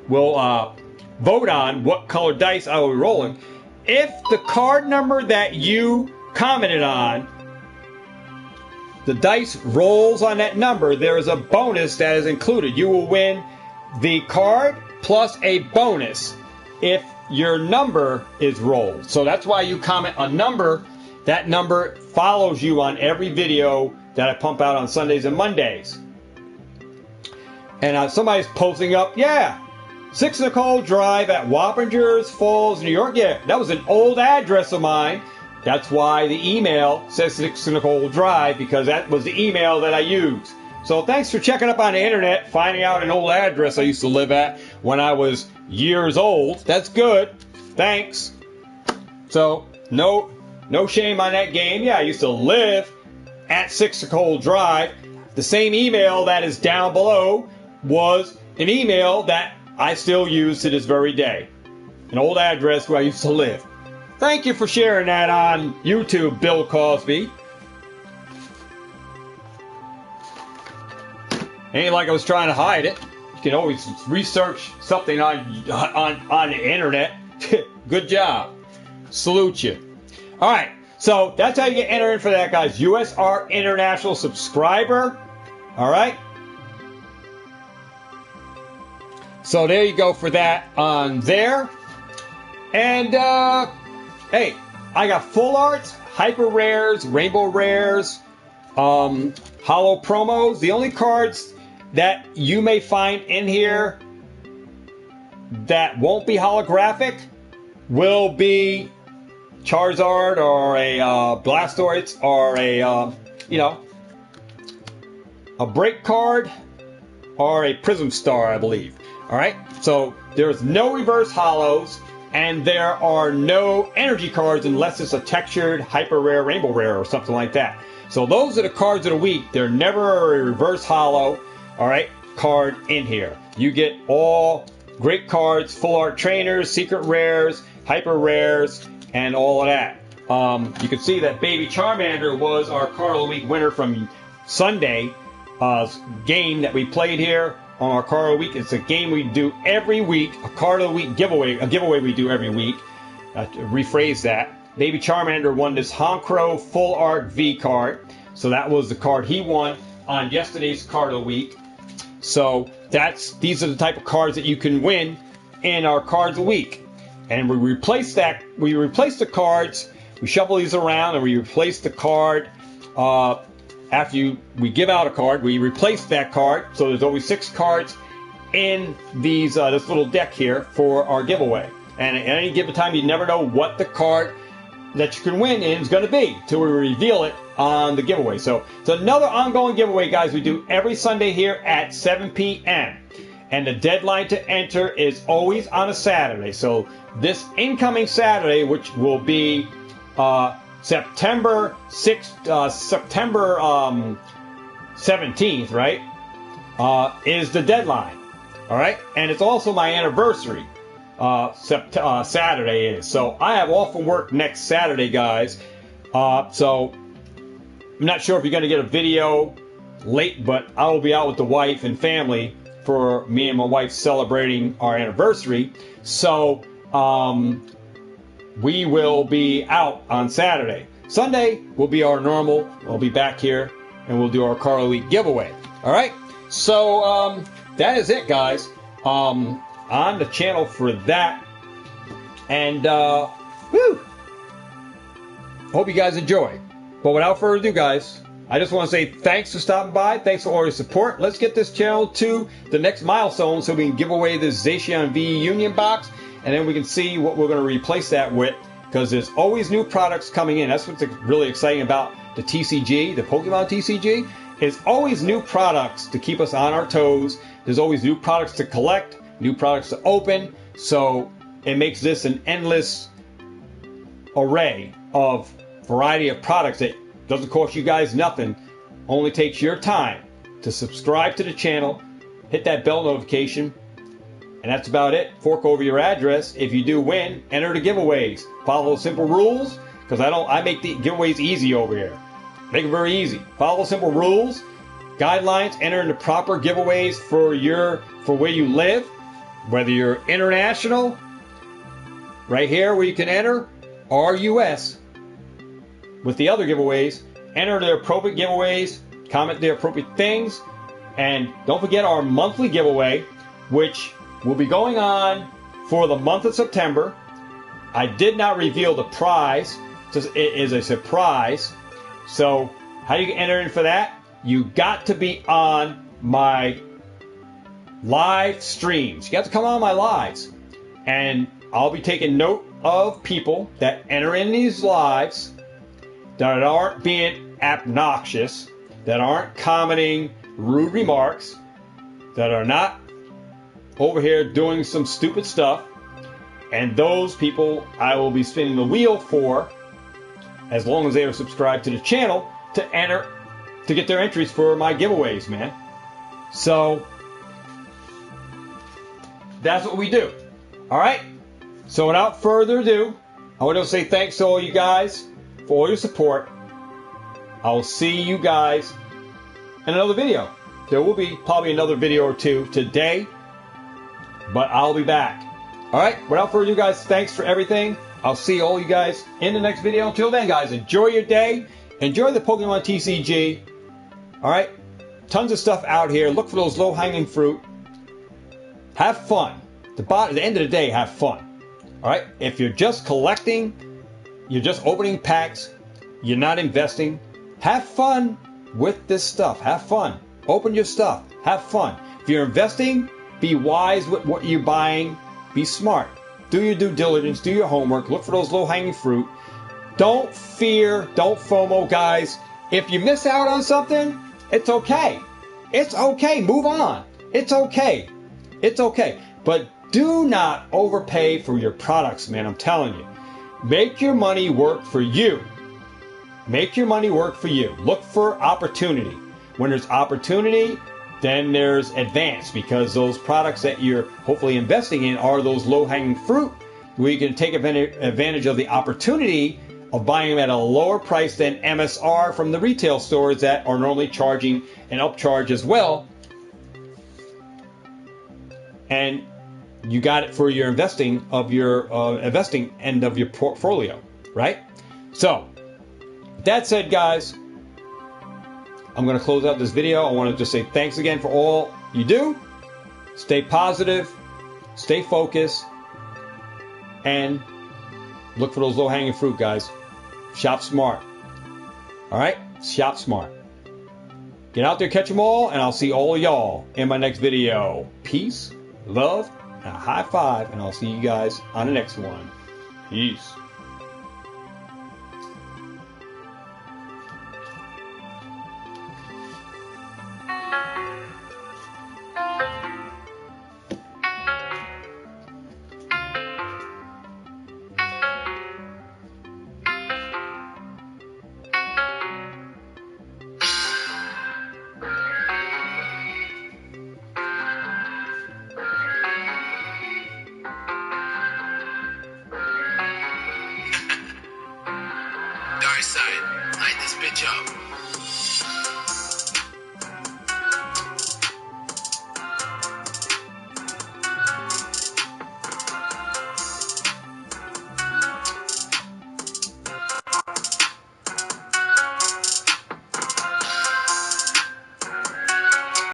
vote on what color dice I will be rolling, if the card number that you commented on, the dice rolls on that number, there is a bonus that is included. You will win the card plus a bonus if your number is rolled. So that's why you comment a number. That number follows you on every video that I pump out on Sundays and Mondays. And somebody's posting up, yeah, 6 Nicole Drive at Wappingers Falls, New York. Yeah, that was an old address of mine. That's why the email says 6 Nicole Drive, because that was the email that I used. So thanks for checking up on the internet, finding out an old address I used to live at when I was years old. That's good. Thanks. So no shame on that game. Yeah, I used to live at 6 Nicole Drive. The same email that is down below was an email that I still use to this very day. An old address where I used to live. Thank you for sharing that on YouTube, Bill Cosby. Ain't like I was trying to hide it. You can always research something on the internet. Good job. Salute you. All right. So that's how you get entered in for that, guys. USR International subscriber. All right. So there you go for that on there. And hey, I got full arts, hyper rares, rainbow rares, holo promos. The only cards that you may find in here that won't be holographic will be Charizard or a Blastoise or a break card or a Prism Star, I believe. All right, so there's no reverse holos, and there are no energy cards unless it's a textured hyper rare, rainbow rare, or something like that. So those are the cards of the week. They're never a reverse holo, all right, card in here. You get all great cards, full art trainers, secret rares, hyper rares, and all of that. You can see that Baby Charmander was our card of the week winner from Sunday game that we played here on our card of the week. It's a game we do every week, a card of the week giveaway, a giveaway we do every week. To rephrase that, Baby Charmander won this Honchkrow full art V card. So that was the card he won on yesterday's card of the week. So these are the type of cards that you can win in our cards of the week. And we replace the cards, we shuffle these around, and we replace the card after we give out a card. We replace that card, so there's always 6 cards in this little deck here for our giveaway. And at any given time, you never know what the card that you can win is going to be till we reveal it on the giveaway. So it's another ongoing giveaway, guys. We do every Sunday here at 7 p.m. And the deadline to enter is always on a Saturday. So this incoming Saturday, which will be September 17th, right, is the deadline. All right, and it's also my anniversary. Saturday is. So I have off from work next Saturday, guys. So I'm not sure if you're going to get a video late, but I will be out with the wife and family for me and my wife celebrating our anniversary. So we will be out on Saturday. Sunday will be our normal. We'll be back here and we'll do our card of the week giveaway. All right. So that is it, guys. On the channel for that. And hope you guys enjoy. But without further ado, guys, I just want to say thanks for stopping by. Thanks for all your support. Let's get this channel to the next milestone so we can give away this Zacian V Union box, and then we can see what we're going to replace that with, because there's always new products coming in. That's what's really exciting about the TCG, the Pokemon TCG. There's always new products to keep us on our toes. There's always new products to collect, new products to open. So it makes this an endless array of variety of products that doesn't cost you guys nothing, only takes your time to subscribe to the channel, hit that bell notification, and that's about it. Fork over your address. If you do win, enter the giveaways. Follow the simple rules, because I make the giveaways easy over here. Make it very easy. Follow simple rules, guidelines, enter in the proper giveaways for where you live, whether you're international, right here where you can enter, or US. With the other giveaways, enter the appropriate giveaways, comment the appropriate things, and don't forget our monthly giveaway, which will be going on for the month of September. I did not reveal the prize. It is a surprise. So how do you enter in for that? You got to be on my live streams. You got to come on my lives. And I'll be taking note of people that enter in these lives that aren't being obnoxious, that aren't commenting rude remarks, that are not over here doing some stupid stuff. And those people I will be spinning the wheel for, as long as they are subscribed to the channel, to enter, to get their entries for my giveaways, man. So that's what we do. All right? So without further ado, I want to say thanks to all you guys for all your support. I will see you guys in another video. There will be probably another video or two today, but I'll be back. All right? Without further ado, guys, thanks for everything. I'll see all you guys in the next video. Until then, guys, enjoy your day. Enjoy the Pokemon TCG. All right? Tons of stuff out here. Look for those low-hanging fruit. Have fun. At the end of the day, have fun. All right? If you're just collecting, you're just opening packs, you're not investing, have fun with this stuff. Have fun. Open your stuff. Have fun. If you're investing, be wise with what you're buying. Be smart. Do your due diligence. Do your homework. Look for those low-hanging fruit. Don't fear. Don't FOMO, guys. If you miss out on something, it's okay. It's okay. Move on. It's okay. It's okay. But do not overpay for your products, man. I'm telling you. Make your money work for you. Make your money work for you. Look for opportunity. When there's opportunity, then there's advance, because those products that you're hopefully investing in are those low-hanging fruit where you can take advantage of the opportunity of buying them at a lower price than MSR from the retail stores that are normally charging an upcharge as well. And you got it for your investing end of your portfolio, right? So, with that said, guys, I'm going to close out this video. I want to just say thanks again for all you do. Stay positive, stay focused, and look for those low-hanging fruit, guys. Shop smart. All right? Shop smart. Get out there, catch them all, and I'll see all of y'all in my next video. Peace, love, and a high five, and I'll see you guys on the next one. Peace. Dark side, light this bitch up.